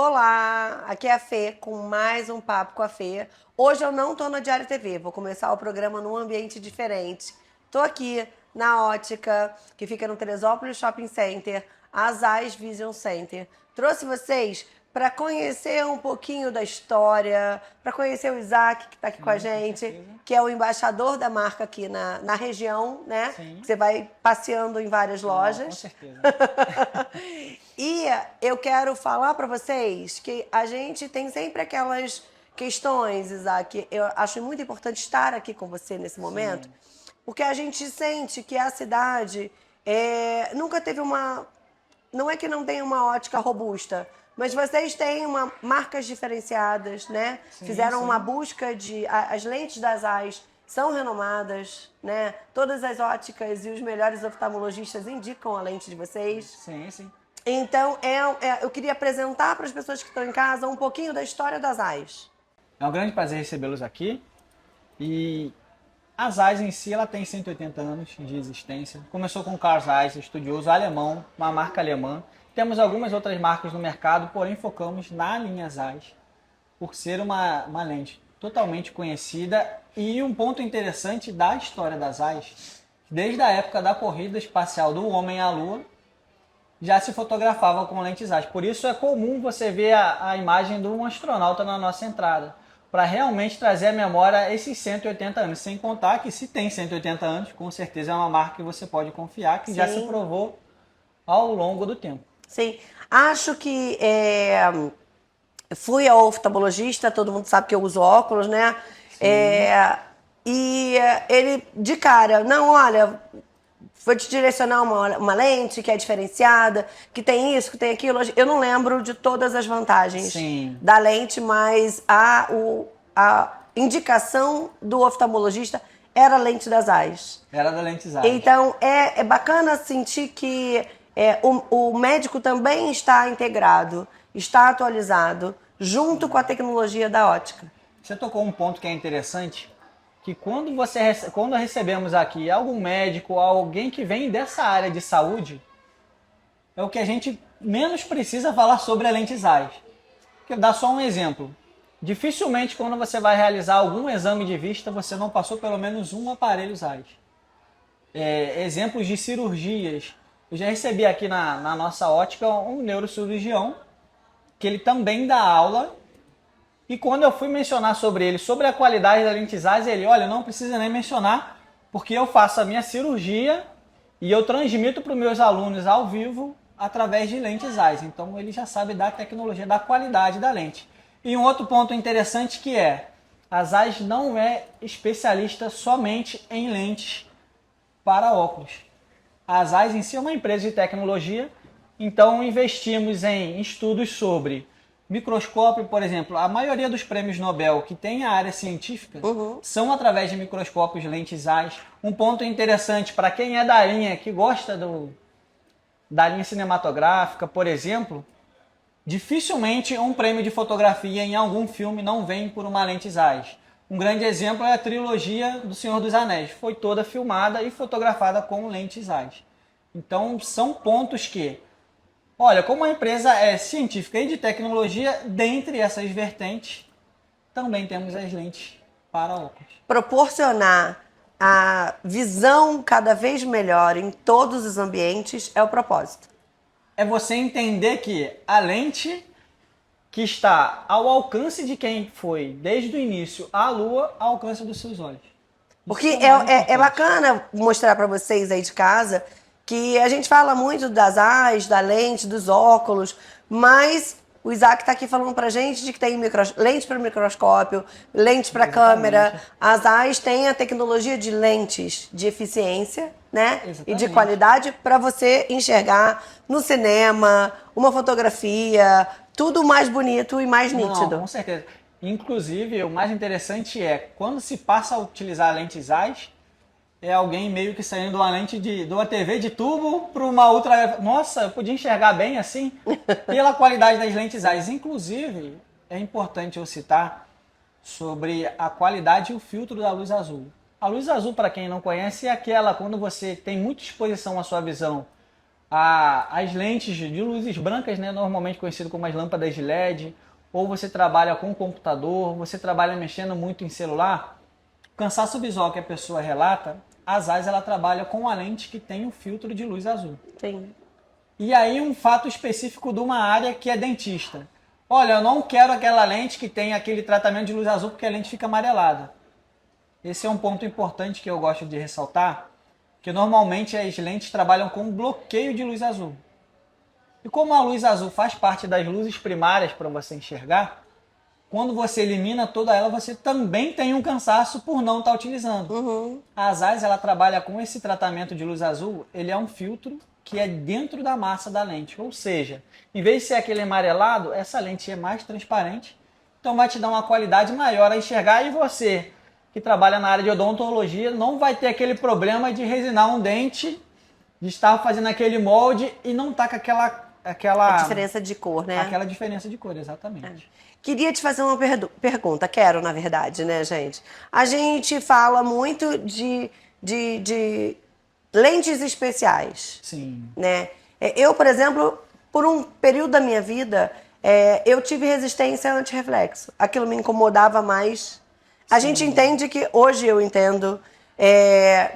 Olá, aqui é a Fê com mais um Papo com a Fê. Hoje eu não tô na Diário TV, vou começar o programa num ambiente diferente. Tô aqui na Ótica, que fica no Teresópolis Shopping Center, a Zais Vision Center. Trouxe vocês para conhecer um pouquinho da história, para conhecer o Isaac, que está aqui com a gente, que é o embaixador da marca aqui na região, né? Sim. Você vai passeando em várias lojas. Com certeza. E eu quero falar para vocês que a gente tem sempre aquelas questões, Isaac. Eu acho muito importante estar aqui com você nesse momento, porque a gente sente que a cidade nunca teve uma... Não é que não tem uma ótica robusta, mas vocês têm marcas diferenciadas, né? Fizeram uma busca de... As lentes das AIS são renomadas, né? Todas as óticas e os melhores oftalmologistas indicam a lente de vocês. Sim. Então, eu queria apresentar para as pessoas que estão em casa um pouquinho da história das AIS. É um grande prazer recebê-los aqui. E a Zeiss em si ela tem 180 anos de existência. Começou com Carl Zeiss, estudioso alemão, uma marca alemã. Temos algumas outras marcas no mercado, porém focamos na linha Zeiss, por ser uma lente totalmente conhecida. E um ponto interessante da história da Zeiss, desde a época da corrida espacial do homem à Lua, já se fotografava com lentes Zeiss. Por isso é comum você ver a imagem de um astronauta na nossa entrada, para realmente trazer à memória esses 180 anos. Sem contar que se tem 180 anos, com certeza é uma marca que você pode confiar, que já se provou ao longo do tempo. Sim, acho que fui ao oftalmologista, todo mundo sabe que eu uso óculos, né? E ele, de cara, não, olha... Vou te direcionar uma lente que é diferenciada, que tem isso, que tem aquilo. Eu não lembro de todas as vantagens da lente, mas a indicação do oftalmologista era a lente das AIS. Era da lente Zeiss. Então, é bacana sentir que o médico também está integrado, está atualizado, junto com a tecnologia da ótica. Você tocou um ponto que é interessante, que quando recebemos aqui algum médico, alguém que vem dessa área de saúde, é o que a gente menos precisa falar sobre a lente Zeiss. Vou dar só um exemplo. Dificilmente quando você vai realizar algum exame de vista, você não passou pelo menos um aparelho Zeiss. Exemplos de cirurgias. Eu já recebi aqui na nossa ótica um neurocirurgião, que ele também dá aula. E quando eu fui mencionar sobre ele, sobre a qualidade da lente Zeiss, ele, olha, não precisa nem mencionar, porque eu faço a minha cirurgia e eu transmito para os meus alunos ao vivo através de lentes Zeiss. Então ele já sabe da tecnologia, da qualidade da lente. E um outro ponto interessante que a Zeiss não é especialista somente em lentes para óculos. A Zeiss em si é uma empresa de tecnologia, então investimos em estudos sobre microscópio, por exemplo. A maioria dos prêmios Nobel que tem a área científica são através de microscópios lentes Zeiss. Um ponto interessante para quem é da linha, que gosta da linha cinematográfica, por exemplo, dificilmente um prêmio de fotografia em algum filme não vem por uma lente Zeiss. Um grande exemplo é a trilogia do Senhor dos Anéis. Foi toda filmada e fotografada com lentes Zeiss. Então são pontos que... Olha, como a empresa é científica e de tecnologia, dentre essas vertentes, também temos as lentes para óculos. Proporcionar a visão cada vez melhor em todos os ambientes é o propósito. É você entender que a lente que está ao alcance de quem foi, desde o início, à Lua, ao alcance dos seus olhos. Porque é bacana mostrar para vocês aí de casa que a gente fala muito das AIS, da lente, dos óculos, mas o Isaac está aqui falando pra gente de que tem lente para microscópio, lente para câmera. As AIS têm a tecnologia de lentes de eficiência, né? E de qualidade para você enxergar no cinema, uma fotografia, tudo mais bonito e mais nítido. Com certeza. Inclusive, o mais interessante é, quando se passa a utilizar lentes Zeiss, é alguém meio que saindo de uma lente de uma TV de tubo para uma ultra... Nossa, eu podia enxergar bem assim, pela qualidade das lentes Zeiss. Inclusive, é importante eu citar sobre a qualidade e o filtro da luz azul. A luz azul, para quem não conhece, é aquela quando você tem muita exposição à sua visão As lentes de luzes brancas, né, normalmente conhecido como as lâmpadas de LED, ou você trabalha com computador, você trabalha mexendo muito em celular, o cansaço visual que a pessoa relata, a Zeiss ela trabalha com a lente que tem o filtro de luz azul. Sim. E aí um fato específico de uma área que é dentista. Olha, eu não quero aquela lente que tem aquele tratamento de luz azul porque a lente fica amarelada. Esse é um ponto importante que eu gosto de ressaltar, que normalmente as lentes trabalham com bloqueio de luz azul. E como a luz azul faz parte das luzes primárias para você enxergar, quando você elimina toda ela, você também tem um cansaço por não estar utilizando. Uhum. A Zeiss ela trabalha com esse tratamento de luz azul, ele é um filtro que é dentro da massa da lente. Ou seja, em vez de ser aquele amarelado, essa lente é mais transparente, então vai te dar uma qualidade maior a enxergar. E você, que trabalha na área de odontologia, não vai ter aquele problema de resinar um dente, de estar fazendo aquele molde e não estar com aquela Diferença de cor, né? aquela diferença de cor, exatamente. Queria te fazer uma pergunta, quero, na verdade, né, gente? A gente fala muito de lentes especiais, Sim. né? Eu, por exemplo, por um período da minha vida, eu tive resistência a antirreflexo. Aquilo me incomodava mais. A gente entende que, hoje eu entendo,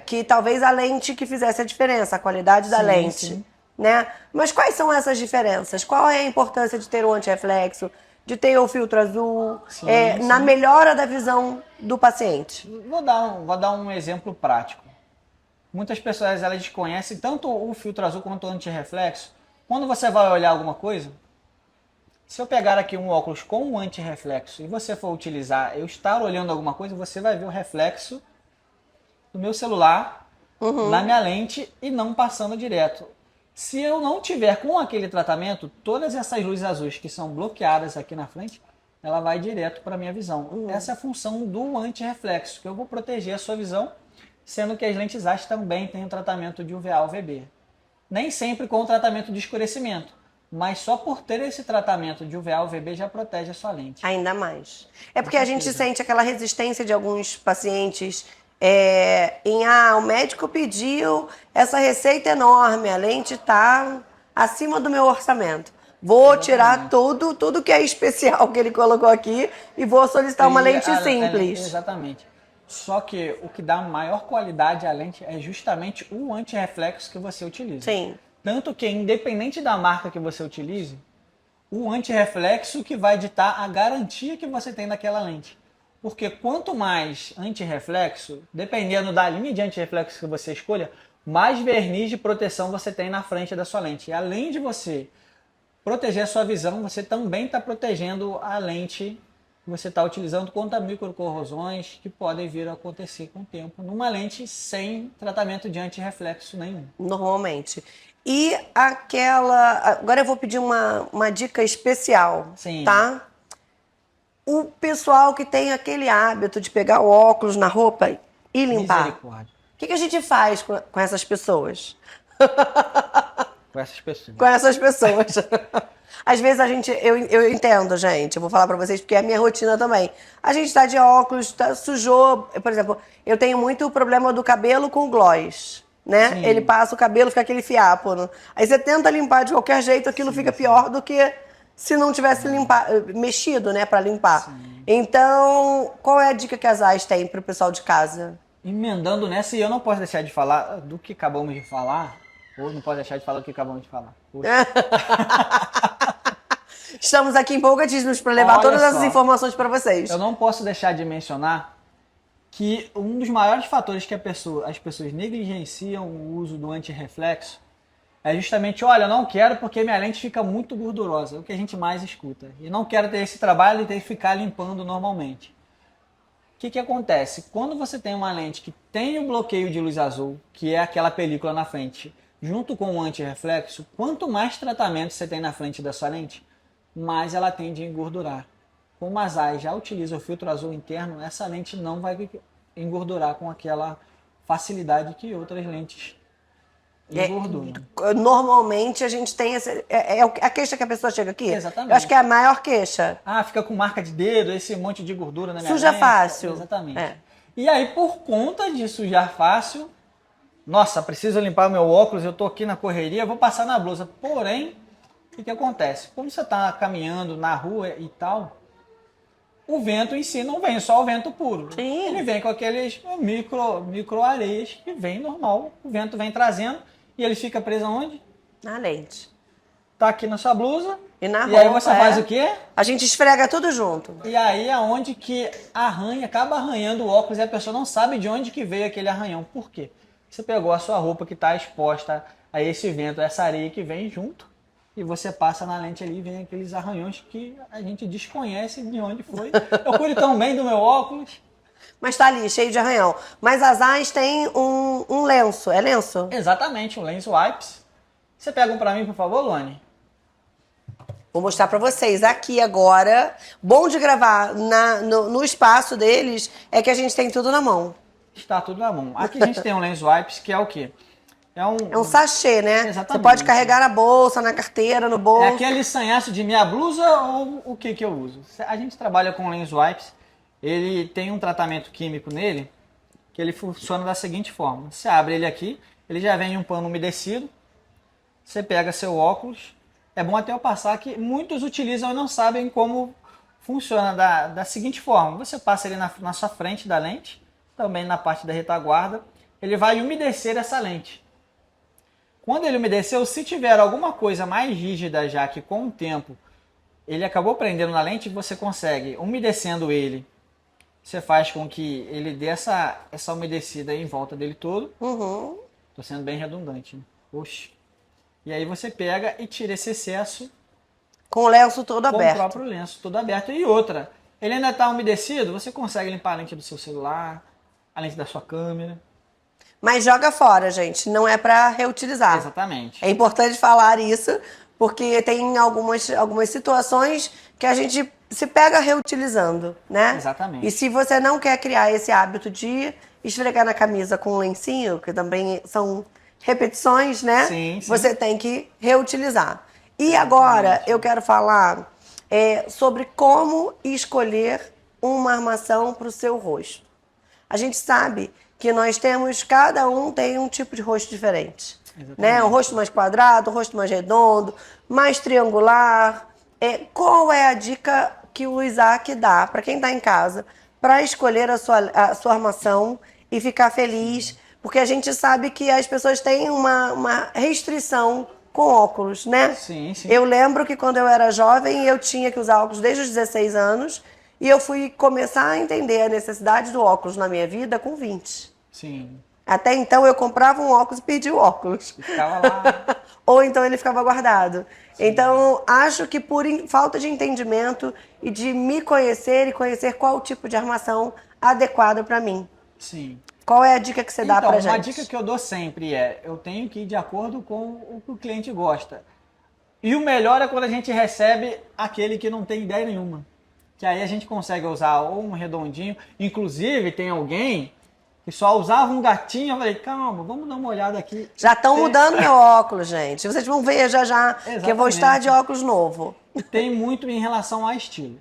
que talvez a lente que fizesse a diferença, a qualidade da lente, sim. né? Mas quais são essas diferenças? Qual é a importância de ter o antirreflexo, de ter o filtro azul, Sim, na sim. melhora da visão do paciente? Vou dar um exemplo prático. Muitas pessoas elas desconhecem tanto o filtro azul quanto o antirreflexo. Quando você vai olhar alguma coisa, se eu pegar aqui um óculos com um antirreflexo e você for utilizar, eu estar olhando alguma coisa, você vai ver o reflexo do meu celular na minha lente e não passando direto. Se eu não tiver com aquele tratamento, todas essas luzes azuis que são bloqueadas aqui na frente, ela vai direto para a minha visão. Essa é a função do antirreflexo, que eu vou proteger a sua visão, sendo que as lentes Zeiss também têm o tratamento de UVA UVB. Nem sempre com o tratamento de escurecimento, mas só por ter esse tratamento de UVA UVB já protege a sua lente. Ainda mais. É porque a gente certeza. sente aquela resistência de alguns pacientes o médico pediu essa receita enorme, a lente está acima do meu orçamento. Vou tirar tudo que é especial que ele colocou aqui e vou solicitar uma lente simples. Exatamente. Só que o que dá maior qualidade à lente é justamente o antirreflexo que você utiliza. Sim. Tanto que, independente da marca que você utilize, o antirreflexo que vai ditar a garantia que você tem naquela lente. Porque quanto mais antirreflexo, dependendo da linha de antirreflexo que você escolha, mais verniz de proteção você tem na frente da sua lente. E além de você proteger a sua visão, você também está protegendo a lente que você está utilizando contra microcorrosões que podem vir a acontecer com o tempo numa lente sem tratamento de antirreflexo nenhum. Normalmente. E agora eu vou pedir uma dica especial, Sim. tá? O pessoal que tem aquele hábito de pegar o óculos na roupa e limpar. Misericórdia. O que a gente faz com essas pessoas? Com essas pessoas. Com essas pessoas. Às vezes eu entendo, gente, eu vou falar pra vocês porque é a minha rotina também. A gente tá de óculos, sujou, por exemplo, eu tenho muito problema do cabelo com gloss, né? Sim. Ele passa o cabelo, fica aquele fiapo. Aí você tenta limpar de qualquer jeito, aquilo fica pior do que se não tivesse mexido, né, pra limpar. Sim. Então, qual é a dica que a Zeiss tem pro pessoal de casa? Emendando nessa, e eu não posso deixar de falar do que acabamos de falar, ou não posso deixar de falar do que acabamos de falar. Estamos aqui empolgadíssimos para levar Olha todas essas só. informações para vocês. Eu não posso deixar de mencionar que um dos maiores fatores que as pessoas negligenciam o uso do antirreflexo é justamente, olha, eu não quero porque minha lente fica muito gordurosa, é o que a gente mais escuta. E não quero ter esse trabalho de ter que ficar limpando normalmente. O que acontece? Quando você tem uma lente que tem o bloqueio de luz azul, que é aquela película na frente, junto com o antirreflexo, quanto mais tratamento você tem na frente da sua lente, mais ela tende a engordurar. Como a Zeiss já utiliza o filtro azul interno, essa lente não vai engordurar com aquela facilidade que outras lentes engorduram. Normalmente a gente tem a queixa que a pessoa chega aqui. Exatamente. Eu acho que é a maior queixa. Ah, fica com marca de dedo, esse monte de gordura na minha Suja lente. fácil. Exatamente. É. E aí, por conta de sujar fácil, nossa, preciso limpar meu óculos, eu tô aqui na correria, vou passar na blusa. Porém, o que acontece? Quando você está caminhando na rua e tal, o vento em si não vem só o vento puro. Sim. Ele vem com aqueles micro areias que vem normal. O vento vem trazendo e ele fica preso aonde? Na lente. Tá aqui na sua blusa. E na E aí roupa, você faz o quê? A gente esfrega tudo junto. E aí é onde que acaba arranhando o óculos e a pessoa não sabe de onde que veio aquele arranhão. Por quê? Você pegou a sua roupa que está exposta a esse vento, a essa areia que vem junto, e você passa na lente ali e vem aqueles arranhões que a gente desconhece de onde foi. Eu cuido tão bem do meu óculos. Mas tá ali, cheio de arranhão. Mas as AIS tem um lenço. É lenço? Exatamente, um Lens Wipes. Você pega um pra mim, por favor, Luane? Vou mostrar pra vocês aqui agora. Bom de gravar no espaço deles é que a gente tem tudo na mão. Está tudo na mão. Aqui a gente tem um Lens Wipes, que é o quê? É um sachê, né? Exatamente. Você pode carregar na bolsa, na carteira, no bolso. É aquele sanhaço de minha blusa ou o que eu uso? A gente trabalha com Lens Wipes. Ele tem um tratamento químico nele que ele funciona da seguinte forma. Você abre ele aqui, ele já vem em um pano umedecido. Você pega seu óculos. É bom até eu passar que muitos utilizam e não sabem como funciona da seguinte forma. Você passa ele na sua frente da lente, também na parte da retaguarda. Ele vai umedecer essa lente. Quando ele umedeceu, se tiver alguma coisa mais rígida já que com o tempo ele acabou prendendo na lente, você consegue, umedecendo ele, você faz com que ele dê essa umedecida aí em volta dele todo. Uhum. Tô sendo bem redundante, né? Oxi. E aí você pega e tira esse excesso Com o lenço todo com aberto. o próprio lenço todo aberto. E outra, ele ainda está umedecido, você consegue limpar a lente do seu celular, a lente da sua câmera. Mas joga fora, gente. Não é pra reutilizar. Exatamente. É importante falar isso, porque tem algumas situações que a gente se pega reutilizando, né? Exatamente. E se você não quer criar esse hábito de esfregar na camisa com um lencinho, que também são repetições, né? Sim, sim. Você tem que reutilizar. E agora eu quero falar sobre como escolher uma armação para o seu rosto. A gente sabe que nós temos, cada um tem um tipo de rosto diferente. Né? Um rosto mais quadrado, um rosto mais redondo, mais triangular. Qual é a dica que o Isaac dá para quem está em casa para escolher a sua armação e ficar feliz? Porque a gente sabe que as pessoas têm uma restrição com óculos, né? Sim, sim. Eu lembro que quando eu era jovem, eu tinha que usar óculos desde os 16 anos e eu fui começar a entender a necessidade do óculos na minha vida com 20. Sim. Até então eu comprava um óculos e perdia o óculos. Ficava lá. Ou então ele ficava guardado. Sim. Então, acho que por falta de entendimento e de me conhecer e conhecer qual o tipo de armação adequada para mim. Sim. Qual é a dica que você dá pra gente? Uma dica que eu dou sempre eu tenho que ir de acordo com o que o cliente gosta. E o melhor é quando a gente recebe aquele que não tem ideia nenhuma. Que aí a gente consegue usar ou um redondinho. Inclusive, tem alguém que só usava um gatinho. Eu falei, calma, vamos dar uma olhada aqui. Já estão mudando meu óculos, gente. Vocês vão ver já Exatamente. que eu vou estar de óculos novo. Tem muito em relação a estilo.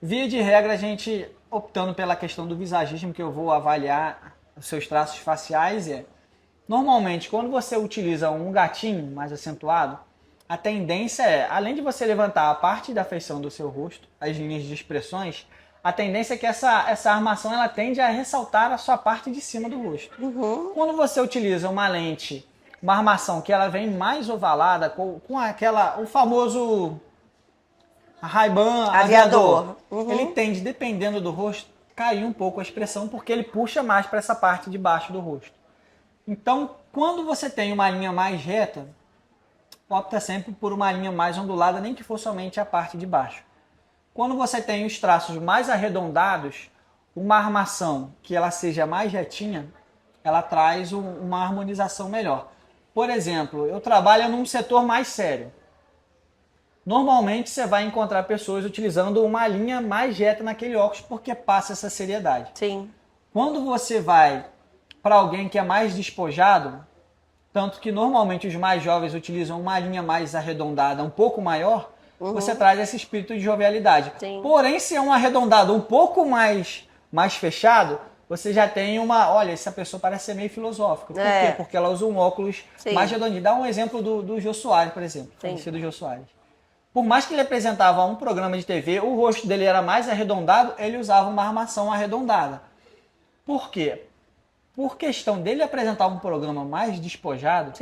Via de regra, a gente optando pela questão do visagismo, que eu vou avaliar os seus traços faciais, normalmente, quando você utiliza um gatinho mais acentuado, a tendência além de você levantar a parte da feição do seu rosto, as linhas de expressões, a tendência é que essa armação ela tende a ressaltar a sua parte de cima do rosto. Uhum. Quando você utiliza uma lente, uma armação que ela vem mais ovalada, com o famoso Ray-Ban aviador, Uhum. ele tende, dependendo do rosto, cair um pouco a expressão, porque ele puxa mais para essa parte de baixo do rosto. Então, quando você tem uma linha mais reta, opta sempre por uma linha mais ondulada, nem que for somente a parte de baixo. Quando você tem os traços mais arredondados, uma armação que ela seja mais retinha, ela traz uma harmonização melhor. Por exemplo, eu trabalho num setor mais sério. Normalmente você vai encontrar pessoas utilizando uma linha mais reta naquele óculos porque passa essa seriedade. Sim. Quando você vai para alguém que é mais despojado, tanto que normalmente os mais jovens utilizam uma linha mais arredondada, um pouco maior, você traz esse espírito de jovialidade. Sim. Porém, se é um arredondado um pouco mais fechado, você já tem uma... Olha, essa pessoa parece ser meio filosófica. Por quê? Porque ela usa um óculos mais redondinho. Dá um exemplo do Jô Soares, por exemplo. Conhecido Jô Soares. Por mais que ele apresentava um programa de TV, o rosto dele era mais arredondado, ele usava uma armação arredondada. Por quê? Por questão dele apresentar um programa mais despojado,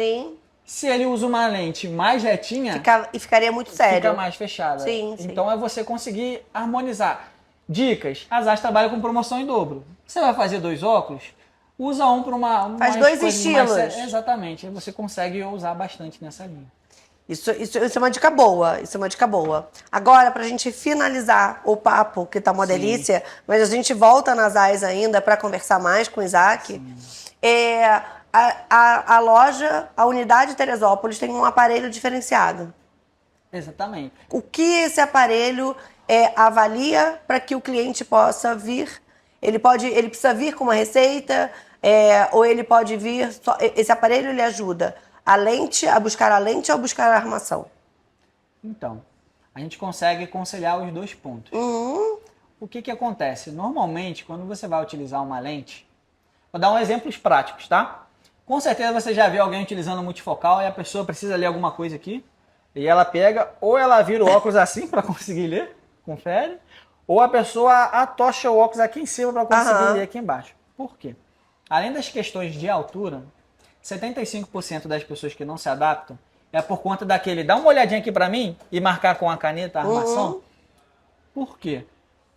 se ele usa uma lente mais retinha... ficaria muito sério. Fica mais fechada. Então é você conseguir harmonizar. Dicas. A Zaz trabalha com promoção em dobro. Você vai fazer 2 óculos, usa um para uma... Faz 2 estilos. Exatamente. Aí você consegue usar bastante nessa linha. Isso é uma dica boa, isso é uma dica boa. Agora, pra gente finalizar o papo, que tá uma delícia, mas a gente volta nas Zaz ainda para conversar mais com o Isaac. A loja, a unidade Teresópolis tem um aparelho diferenciado. Exatamente. O que esse aparelho avalia para que o cliente possa vir? Ele precisa vir com uma receita, ou ele pode vir... Esse aparelho ele ajuda a buscar a lente ou a buscar a armação? Então, a gente consegue conciliar os 2 pontos. O que acontece? Normalmente, quando você vai utilizar uma lente... Vou dar exemplos práticos, tá? Com certeza você já viu alguém utilizando multifocal e a pessoa precisa ler alguma coisa aqui. E ela pega, ou ela vira o óculos assim para conseguir ler, confere, ou a pessoa atocha o óculos aqui em cima para conseguir ler aqui embaixo. Por quê? Além das questões de altura, 75% das pessoas que não se adaptam é por conta daquele, dá uma olhadinha aqui para mim e marcar com a caneta a armação. Por quê?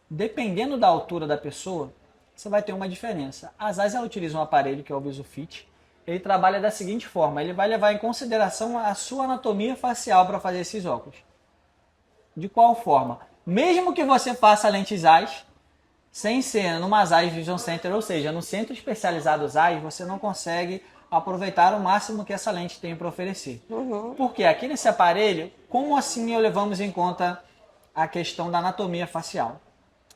Dependendo da altura da pessoa, você vai ter uma diferença. A Zaz, ela utiliza um aparelho que é o VisuFit. Ele trabalha da seguinte forma, ele vai levar em consideração a sua anatomia facial para fazer esses óculos. De qual forma? Mesmo que você faça lente Zaz, sem ser numa Zaz Vision Center, ou seja, no centro especializado Zaz, você não consegue aproveitar o máximo que essa lente tem para oferecer. Porque aqui nesse aparelho, como assim levamos em conta a questão da anatomia facial?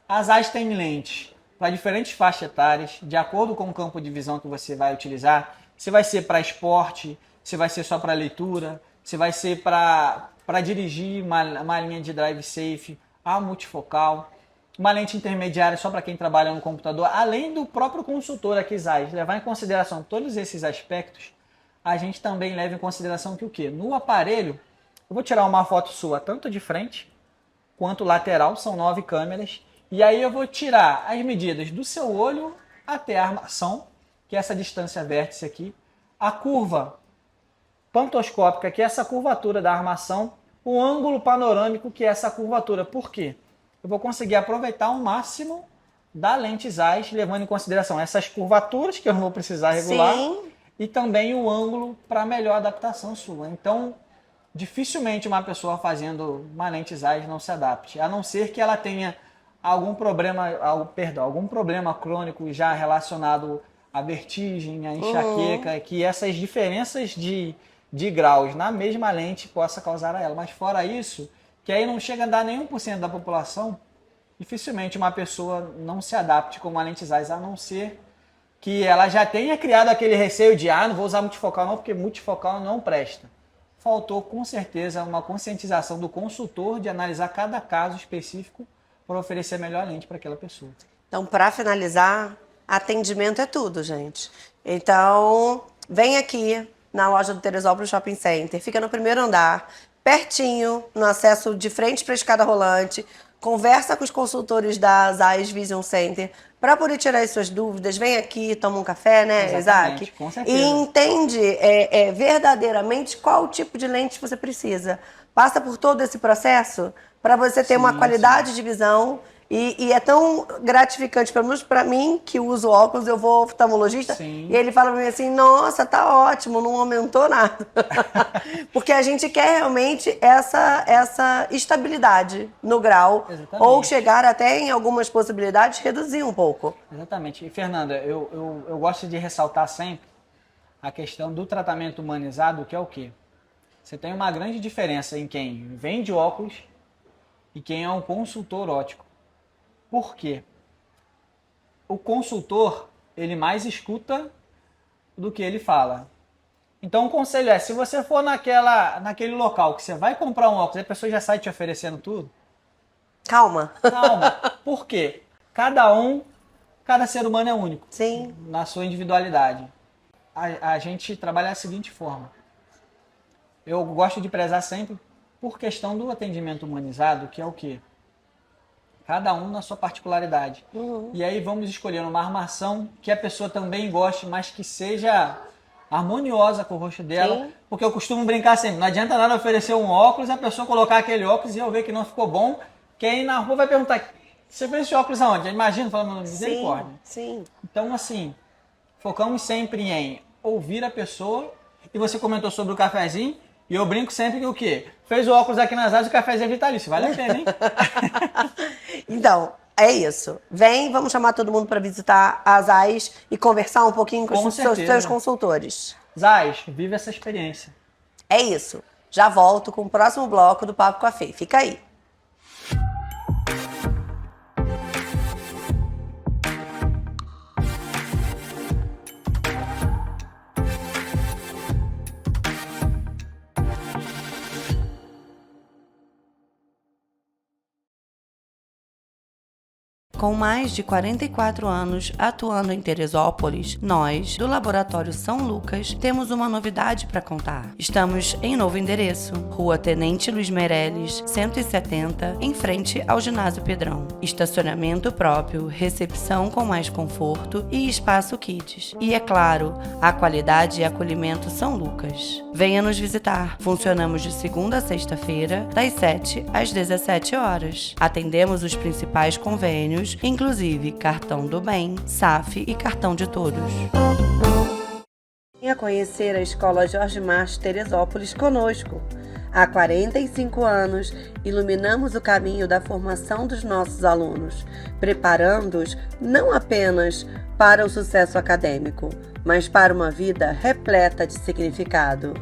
A Zaz tem lentes para diferentes faixas etárias, de acordo com o campo de visão que você vai utilizar. Se vai ser para esporte, se vai ser só para leitura, se vai ser para dirigir uma linha de drive safe, a multifocal, uma lente intermediária só para quem trabalha no computador, além do próprio consultor aqui, Zaz, levar em consideração todos esses aspectos, a gente também leva em consideração que o quê? No aparelho, eu vou tirar uma foto sua tanto de frente quanto lateral, são 9 câmeras, e aí eu vou tirar as medidas do seu olho até a armação, que é essa distância vértice aqui, a curva pantoscópica, que é essa curvatura da armação, o ângulo panorâmico, que é essa curvatura. Por quê? Eu vou conseguir aproveitar o máximo da lente Zaz, levando em consideração essas curvaturas que eu não vou precisar regular, e também o ângulo para melhor adaptação sua. Então, dificilmente uma pessoa fazendo uma lente Zaz não se adapte, a não ser que ela tenha algum problema crônico já relacionado à vertigem, à enxaqueca, que essas diferenças de graus na mesma lente possa causar a ela. Mas fora isso, que aí não chega a dar nenhum por cento da população, dificilmente uma pessoa não se adapte com uma lente Zaz, a não ser que ela já tenha criado aquele receio de não vou usar multifocal não, porque multifocal não presta. Faltou com certeza uma conscientização do consultor de analisar cada caso específico para oferecer a melhor lente para aquela pessoa. Então, para finalizar, atendimento é tudo, gente. Então, vem aqui na loja do Teresópolis Shopping Center, fica no primeiro andar, pertinho, no acesso de frente para a escada rolante, conversa com os consultores da Zaz Vision Center para poder tirar as suas dúvidas. Vem aqui, toma um café, né, Exatamente, Isaac? com certeza. E entende verdadeiramente qual tipo de lente você precisa. Passa por todo esse processo para você ter uma qualidade de visão. E é tão gratificante, pelo menos para mim, que uso óculos, eu vou ao oftalmologista, e ele fala para mim assim, nossa, tá ótimo, não aumentou nada. Porque a gente quer realmente essa estabilidade no grau, ou chegar até, em algumas possibilidades, reduzir um pouco. Exatamente. E, Fernanda, eu gosto de ressaltar sempre a questão do tratamento humanizado, que é o quê? Você tem uma grande diferença em quem vende óculos e quem é um consultor óptico. Por quê? O consultor, ele mais escuta do que ele fala. Então o conselho é, se você for naquele local que você vai comprar um óculos e a pessoa já sai te oferecendo tudo... Calma. Calma. Por quê? Cada um cada ser humano é único. Sim. Na sua individualidade. A gente trabalha da seguinte forma. Eu gosto de prezar sempre por questão do atendimento humanizado, que é o quê? Cada um na sua particularidade. E aí vamos escolher uma armação que a pessoa também goste, mas que seja harmoniosa com o rosto dela. Sim. Porque eu costumo brincar sempre, não adianta nada oferecer um óculos, a pessoa colocar aquele óculos e eu ver que não ficou bom, que aí na rua vai perguntar, você fez esse óculos aonde? Imagina, falando misericórdia. Sim. Então, assim, focamos sempre em ouvir a pessoa. E você comentou sobre o cafezinho, e eu brinco sempre que o quê? Fez o óculos aqui nas asas e o cafezinho é vitalício. Vale a pena, hein? Então, é isso. Vem, vamos chamar todo mundo para visitar as AIS e conversar um pouquinho com os seus consultores. Zais, vive essa experiência. É isso. Já volto com o próximo bloco do Papo com a Fê. Fica aí. Com mais de 44 anos atuando em Teresópolis, nós, do Laboratório São Lucas, temos uma novidade para contar. Estamos em novo endereço, Rua Tenente Luiz Meireles, 170, em frente ao Ginásio Pedrão. Estacionamento próprio, recepção com mais conforto e espaço kids. E é claro, a qualidade e acolhimento São Lucas. Venha nos visitar. Funcionamos de segunda a sexta-feira, das 7 às 17 horas. Atendemos os principais convênios, inclusive Cartão do Bem, SAF e Cartão de Todos. Venha conhecer a Escola Jorge March Teresópolis conosco. Há 45 anos, iluminamos o caminho da formação dos nossos alunos, preparando-os não apenas para o sucesso acadêmico, mas para uma vida repleta de significado.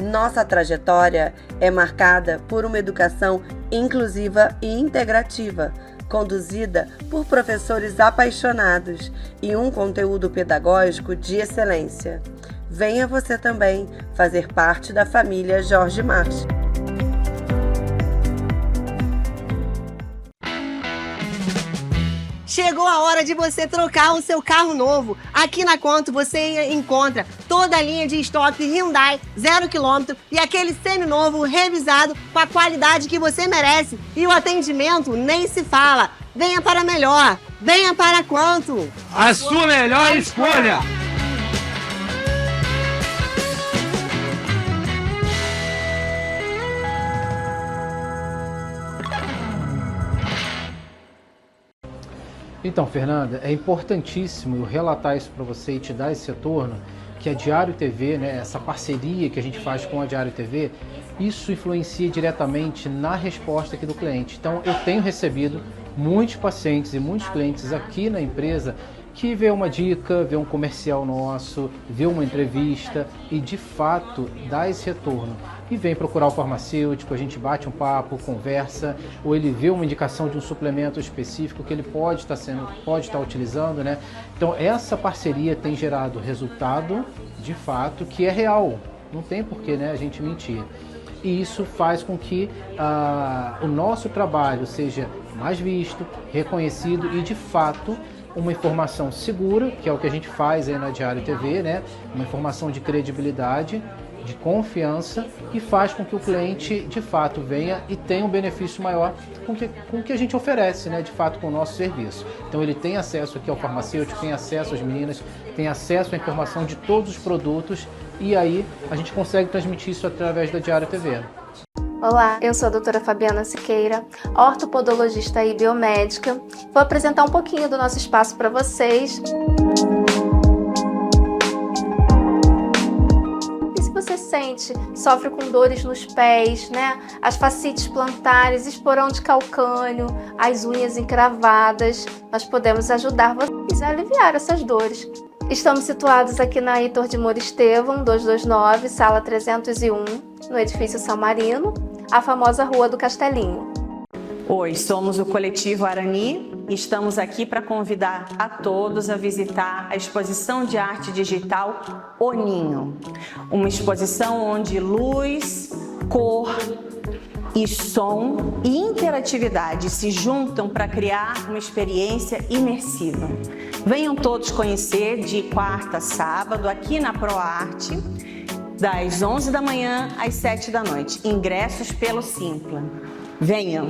Nossa trajetória é marcada por uma educação inclusiva e integrativa, conduzida por professores apaixonados e um conteúdo pedagógico de excelência. Venha você também fazer parte da família Jorge March. Chegou a hora de você trocar o seu carro novo. Aqui na Quanto você encontra toda a linha de estoque Hyundai 0 km e aquele seminovo revisado com a qualidade que você merece. E o atendimento nem se fala. Venha para melhor. Venha para a Quanto. A sua melhor escolha. Então, Fernanda, é importantíssimo eu relatar isso para você e te dar esse retorno, que a Diário TV, né, essa parceria que a gente faz com a Diário TV, isso influencia diretamente na resposta aqui do cliente. Então, eu tenho recebido muitos pacientes e muitos clientes aqui na empresa que vê uma dica, vê um comercial nosso, vê uma entrevista e de fato dá esse retorno. E vem procurar o farmacêutico, a gente bate um papo, conversa, ou ele vê uma indicação de um suplemento específico que ele pode estar utilizando, né? Então essa parceria tem gerado resultado de fato que é real, não tem porquê, né, a gente mentir. E isso faz com que o nosso trabalho seja mais visto, reconhecido e de fato uma informação segura, que é o que a gente faz aí na Diário TV, né? Uma informação de credibilidade, de confiança, que faz com que o cliente de fato venha e tenha um benefício maior com o que a gente oferece, né? De fato com o nosso serviço. Então ele tem acesso aqui ao farmacêutico, tem acesso às meninas, tem acesso à informação de todos os produtos e aí a gente consegue transmitir isso através da Diário TV. Olá, eu sou a doutora Fabiana Siqueira, ortopodologista e biomédica. Vou apresentar um pouquinho do nosso espaço para vocês. E se você sofre com dores nos pés, né? As fascites plantares, esporão de calcânio, as unhas encravadas, nós podemos ajudar vocês a aliviar essas dores. Estamos situados aqui na Heitor de Moura Estevam, 229, sala 301, no edifício São Marino, a famosa Rua do Castelinho. Oi, somos o Coletivo Arani e estamos aqui para convidar a todos a visitar a exposição de arte digital O Ninho. Uma exposição onde luz, cor e som e interatividade se juntam para criar uma experiência imersiva. Venham todos conhecer de quarta a sábado aqui na ProArte, das 11 da manhã às 7 da noite. Ingressos pelo Simpla. Venham!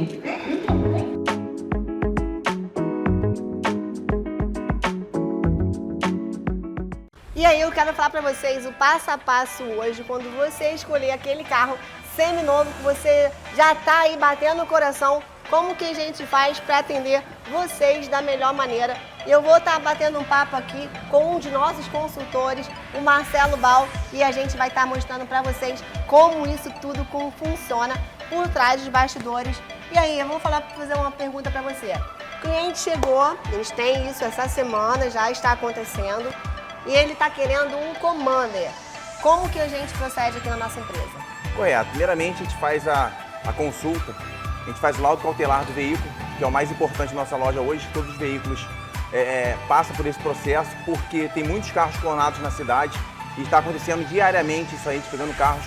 E aí eu quero falar pra vocês o passo a passo hoje, quando você escolher aquele carro seminovo que você já tá aí batendo o coração, como que a gente faz para atender vocês da melhor maneira. E eu vou estar batendo um papo aqui com um de nossos consultores, o Marcelo Bal, e a gente vai estar mostrando para vocês como isso tudo funciona por trás dos bastidores. E aí, eu vou fazer uma pergunta para você. O cliente chegou, a gente tem isso essa semana, já está acontecendo, e ele está querendo um Commander. Como que a gente procede aqui na nossa empresa? Correto. Primeiramente, a gente faz a consulta, a gente faz o laudo cautelar do veículo, que é o mais importante na nossa loja hoje. Todos os veículos passam por esse processo, porque tem muitos carros clonados na cidade e está acontecendo diariamente isso aí, a gente pegando carros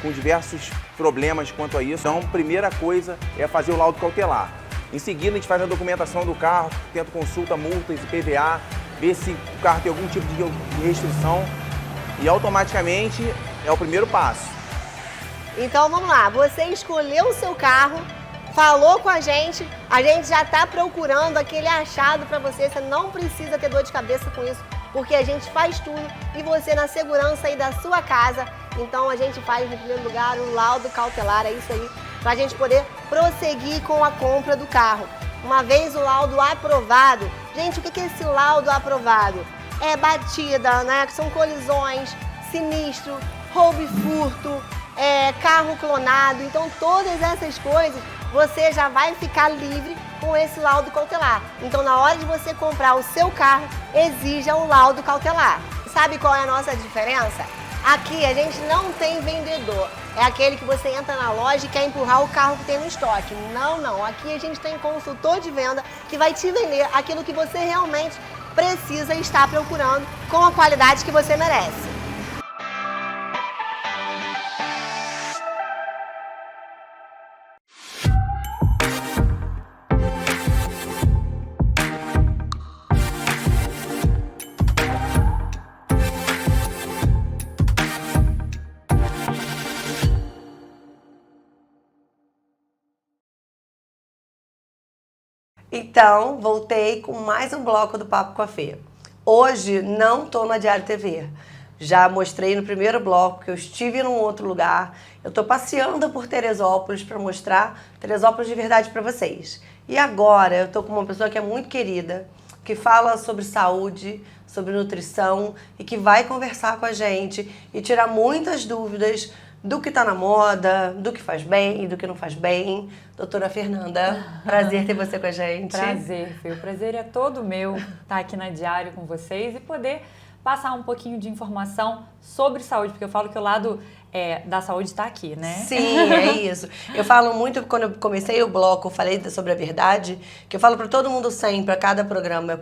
com diversos problemas quanto a isso. Então, a primeira coisa é fazer o laudo cautelar. Em seguida, a gente faz a documentação do carro, tenta consulta, multas, IPVA, ver se o carro tem algum tipo de restrição e automaticamente é o primeiro passo. Então vamos lá, você escolheu o seu carro, falou com a gente já está procurando aquele achado para você não precisa ter dor de cabeça com isso, porque a gente faz tudo e você na segurança aí da sua casa. Então a gente faz, em primeiro lugar, o laudo cautelar, é isso aí, para a gente poder prosseguir com a compra do carro. Uma vez o laudo aprovado, gente, o que é esse laudo aprovado? É batida, né? Que são colisões, sinistro, roubo e furto, carro clonado. Então todas essas coisas você já vai ficar livre com esse laudo cautelar. Então na hora de você comprar o seu carro, exija um laudo cautelar. Sabe qual é a nossa diferença? Aqui a gente não tem vendedor. É aquele que você entra na loja e quer empurrar o carro que tem no estoque. Não. Aqui a gente tem consultor de venda que vai te vender aquilo que você realmente precisa estar procurando com a qualidade que você merece. Então, voltei com mais um bloco do Papo com a Fê. Hoje não tô na Diário TV. Já mostrei no primeiro bloco que eu estive num outro lugar. Eu tô passeando por Teresópolis para mostrar Teresópolis de verdade para vocês. E agora eu tô com uma pessoa que é muito querida, que fala sobre saúde, sobre nutrição e que vai conversar com a gente e tirar muitas dúvidas do que tá na moda, do que faz bem e do que não faz bem. Doutora Fernanda, prazer ter você com a gente. Prazer, Fê. O prazer é todo meu estar aqui na Diário com vocês e poder passar um pouquinho de informação sobre saúde, porque eu falo que o lado da saúde está aqui, né? Sim, é isso. Eu falo muito, quando eu comecei o bloco, eu falei sobre a verdade, que eu falo para todo mundo sempre, a cada programa.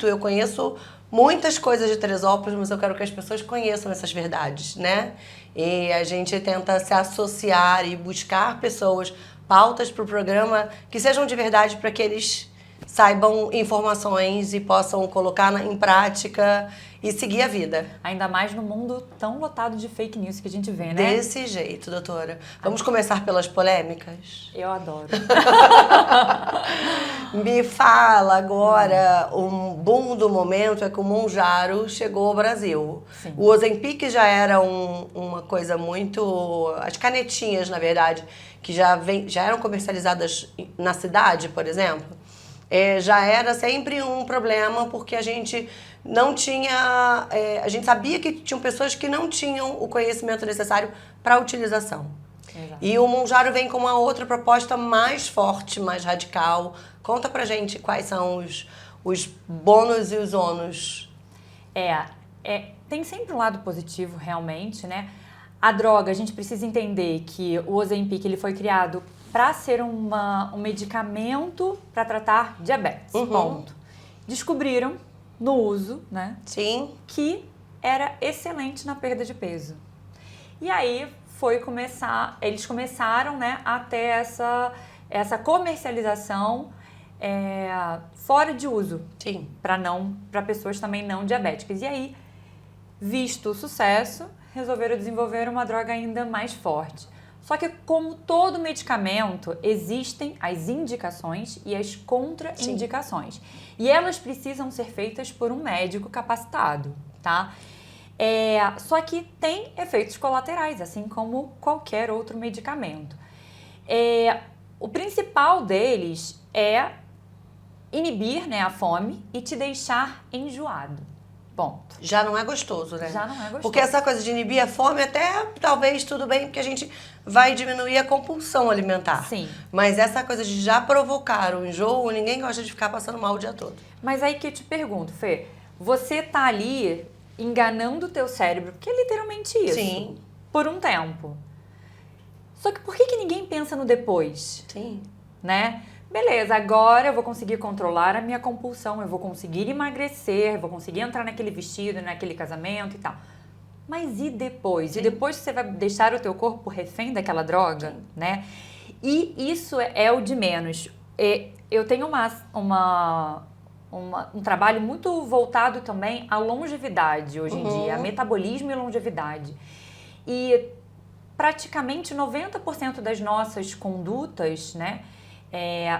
Eu conheço muitas coisas de Teresópolis, mas eu quero que as pessoas conheçam essas verdades, né? E a gente tenta se associar e buscar pessoas, pautas para o programa que sejam de verdade para que eles saibam informações e possam colocar em prática e seguir a vida. Ainda mais no mundo tão lotado de fake news que a gente vê, né? Desse jeito, doutora. Vamos começar pelas polêmicas? Eu adoro. Me fala agora, um boom do momento é que o Mounjaro chegou ao Brasil. Sim. O Ozempic já era uma coisa muito... As canetinhas, na verdade, que já eram comercializadas na cidade, por exemplo, já era sempre um problema, porque a gente não tinha... a gente sabia que tinham pessoas que não tinham o conhecimento necessário para a utilização. Exato. E o Mounjaro vem com uma outra proposta mais forte, mais radical. Conta pra gente quais são os bônus e os ônus. Tem sempre um lado positivo, realmente, né? A droga, a gente precisa entender que o Ozempic ele foi criado para ser um medicamento para tratar diabetes. Ponto. Descobriram no uso, né? Sim. Que era excelente na perda de peso. E aí eles começaram, né, a ter essa comercialização fora de uso. Sim. Para pessoas também não diabéticas. E aí, visto o sucesso, resolveram desenvolver uma droga ainda mais forte. Só que, como todo medicamento, existem as indicações e as contraindicações. Sim. E elas precisam ser feitas por um médico capacitado, tá? Só que tem efeitos colaterais, assim como qualquer outro medicamento. O principal deles é inibir, né, a fome e te deixar enjoado. Ponto. Já não é gostoso, né? Já não é gostoso. Porque essa coisa de inibir a fome até talvez tudo bem, porque a gente vai diminuir a compulsão alimentar. Sim. Mas essa coisa de já provocar o enjoo, ninguém gosta de ficar passando mal o dia todo. Mas aí que eu te pergunto, Fê, você tá ali enganando o teu cérebro, porque é literalmente isso. Sim. Por um tempo. Só que por que ninguém pensa no depois? Sim. Né? Beleza, agora eu vou conseguir controlar a minha compulsão, eu vou conseguir emagrecer, eu vou conseguir entrar naquele vestido, naquele casamento e tal. Mas e depois? Sim. E depois que você vai deixar o teu corpo refém daquela droga, sim, né? E isso é o de menos. Eu tenho um trabalho muito voltado também à longevidade hoje em dia, a metabolismo e longevidade. E praticamente 90% das nossas condutas, né,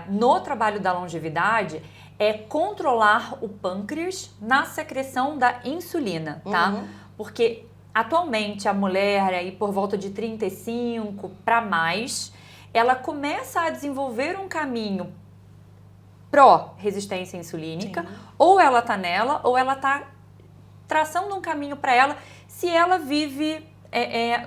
no trabalho da longevidade é controlar o pâncreas na secreção da insulina, tá? Porque atualmente a mulher aí por volta de 35 para mais, ela começa a desenvolver um caminho pró-resistência insulínica, sim, ou ela tá nela, ou ela tá traçando um caminho para ela se ela vive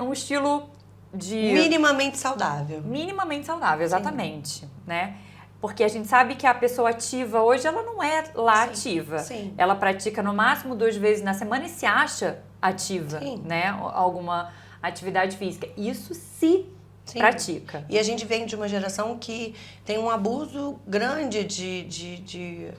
um estilo de... minimamente saudável. Minimamente saudável, exatamente, sim, né? Porque a gente sabe que a pessoa ativa hoje, ela não é lá, sim, ativa. Sim. Ela pratica no máximo 2 vezes na semana e se acha ativa, sim, né? Alguma atividade física. Isso se sim, pratica. E a gente vem de uma geração que tem um abuso grande de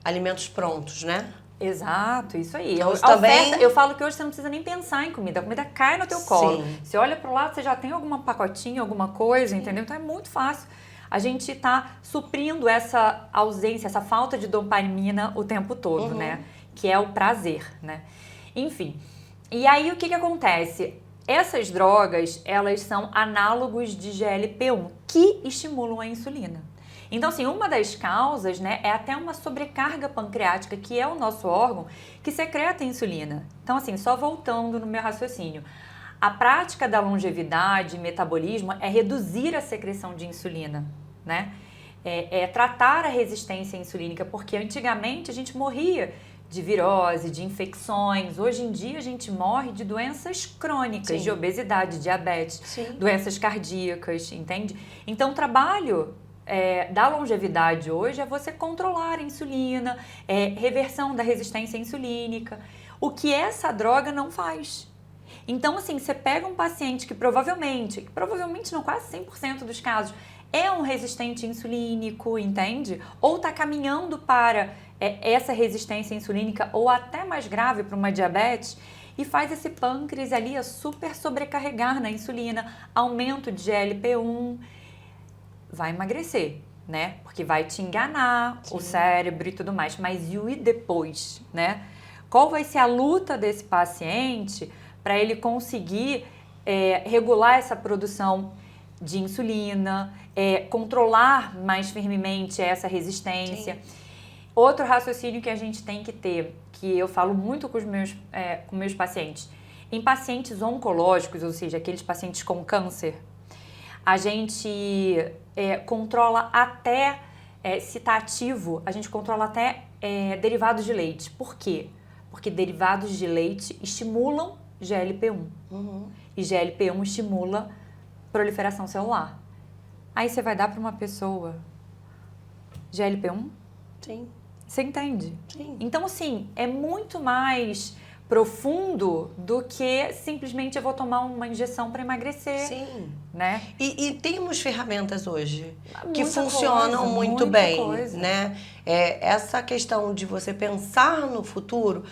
alimentos prontos, né? Exato, isso aí. Então, também... eu falo que hoje você não precisa nem pensar em comida. A comida cai no teu colo. Sim. Você olha pro lado, você já tem alguma pacotinho, alguma coisa, sim, entendeu? Então é muito fácil. A gente tá suprindo essa ausência, essa falta de dopamina o tempo todo, né? Que é o prazer, né? Enfim. E aí o que acontece? Essas drogas, elas são análogos de GLP-1 que estimulam a insulina. Então, assim, uma das causas, né, é até uma sobrecarga pancreática, que é o nosso órgão que secreta insulina. Então, assim, só voltando no meu raciocínio, a prática da longevidade e metabolismo é reduzir a secreção de insulina, né? É tratar a resistência insulínica, porque antigamente a gente morria de virose, de infecções. Hoje em dia a gente morre de doenças crônicas, sim, de obesidade, diabetes, sim, doenças cardíacas, entende? Então, o trabalho da longevidade hoje é você controlar a insulina, reversão da resistência insulínica, o que essa droga não faz. Então, assim, você pega um paciente que provavelmente não, quase 100% dos casos, é um resistente insulínico, entende? Ou está caminhando para essa resistência insulínica, ou até mais grave para uma diabetes, e faz esse pâncreas ali a super sobrecarregar na insulina, aumento de GLP-1, vai emagrecer, né? Porque vai te enganar, sim, o cérebro e tudo mais. Mas e depois, né? Qual vai ser a luta desse paciente para ele conseguir regular essa produção de insulina, controlar mais firmemente essa resistência? Sim. Outro raciocínio que a gente tem que ter, que eu falo muito com com meus pacientes, em pacientes oncológicos, ou seja, aqueles pacientes com câncer, a gente controla até, se está ativo, a gente controla até derivados de leite. Por quê? Porque derivados de leite estimulam GLP-1. E GLP-1 estimula proliferação celular. Aí você vai dar para uma pessoa GLP-1? Sim. Você entende? Sim. Então, assim, é muito mais profundo do que simplesmente eu vou tomar uma injeção para emagrecer. Sim. Né? E temos ferramentas hoje que funcionam muito bem, né? Essa questão de você pensar no futuro,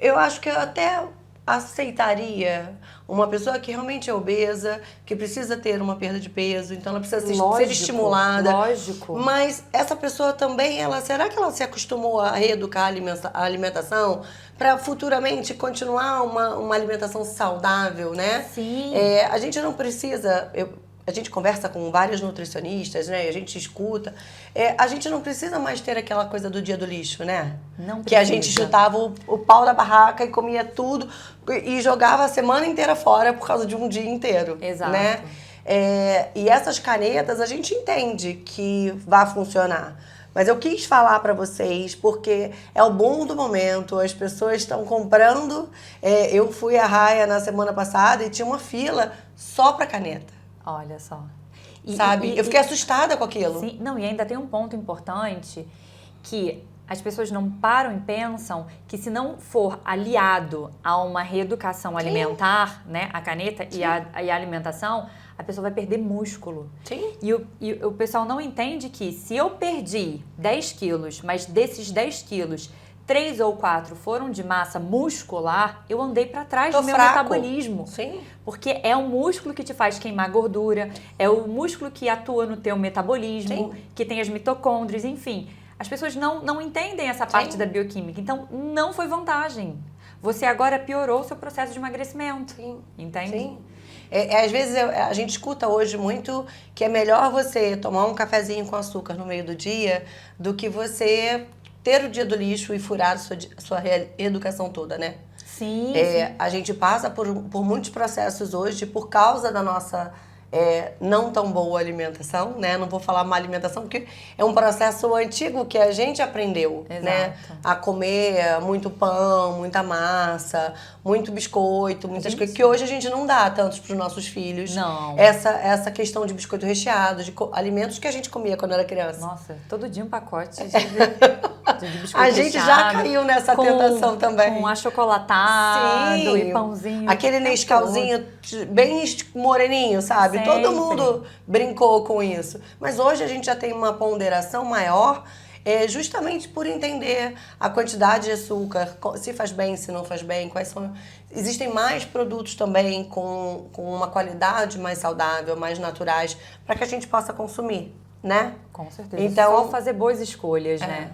eu acho que até aceitaria uma pessoa que realmente é obesa, que precisa ter uma perda de peso, então ela precisa ser Lógico, estimulada. lógico. Mas essa pessoa também, será que ela se acostumou a reeducar a alimentação para futuramente continuar uma alimentação saudável, né? Sim. A gente não precisa... A gente conversa com vários nutricionistas, né? A gente escuta. A gente não precisa mais ter aquela coisa do dia do lixo, né? Não Que a gente precisa. chutava o pau da barraca e comia tudo e jogava a semana inteira fora por causa de um dia inteiro. Exato. Né? E essas canetas a gente entende que vai funcionar. Mas eu quis falar para vocês porque é o boom do momento, as pessoas estão comprando. Eu fui à Raia na semana passada e tinha uma fila só para caneta. Olha só. Sabe? Eu fiquei assustada com aquilo. Sim, não, e ainda tem um ponto importante que as pessoas não param e pensam que se não for aliado a uma reeducação alimentar, né, a caneta e a alimentação, a pessoa vai perder músculo. Sim. E o pessoal não entende que se eu perdi 10 quilos, mas desses 10 quilos, 3 ou 4 foram de massa muscular, eu andei para trás do meu metabolismo. Sim. Porque é o músculo que te faz queimar gordura, é o músculo que atua no teu metabolismo, que tem as mitocôndrias, enfim. As pessoas não entendem essa parte da bioquímica, então não foi vantagem. Você agora piorou o seu processo de emagrecimento. Sim. Entende? Sim. Às vezes a gente escuta hoje muito que é melhor você tomar um cafezinho com açúcar no meio do dia do que você ter o dia do lixo e furar a sua reeducação toda, né? Sim, A gente passa por muitos processos hoje por causa da nossa não tão boa alimentação, né? Não vou falar má alimentação, porque é um processo antigo que a gente aprendeu, né? A comer muito pão, muita massa, muito biscoito, muitas coisas que hoje a gente não dá tantos para os nossos filhos. Não. Essa questão de biscoito recheado, de alimentos que a gente comia quando era criança. Nossa, todo dia um pacote de biscoito A gente já recheado, caiu nessa tentação também. Com achocolatado Sim. e pãozinho. Aquele Nescauzinho bem moreninho, sabe? Todo Sempre. mundo brincou com isso. Mas hoje a gente já tem uma ponderação maior, justamente por entender a quantidade de açúcar, se faz bem, se não faz bem, quais são... Existem mais produtos também com uma qualidade mais saudável, mais naturais, para que a gente possa consumir, né? Com certeza. Então, só fazer boas escolhas, né?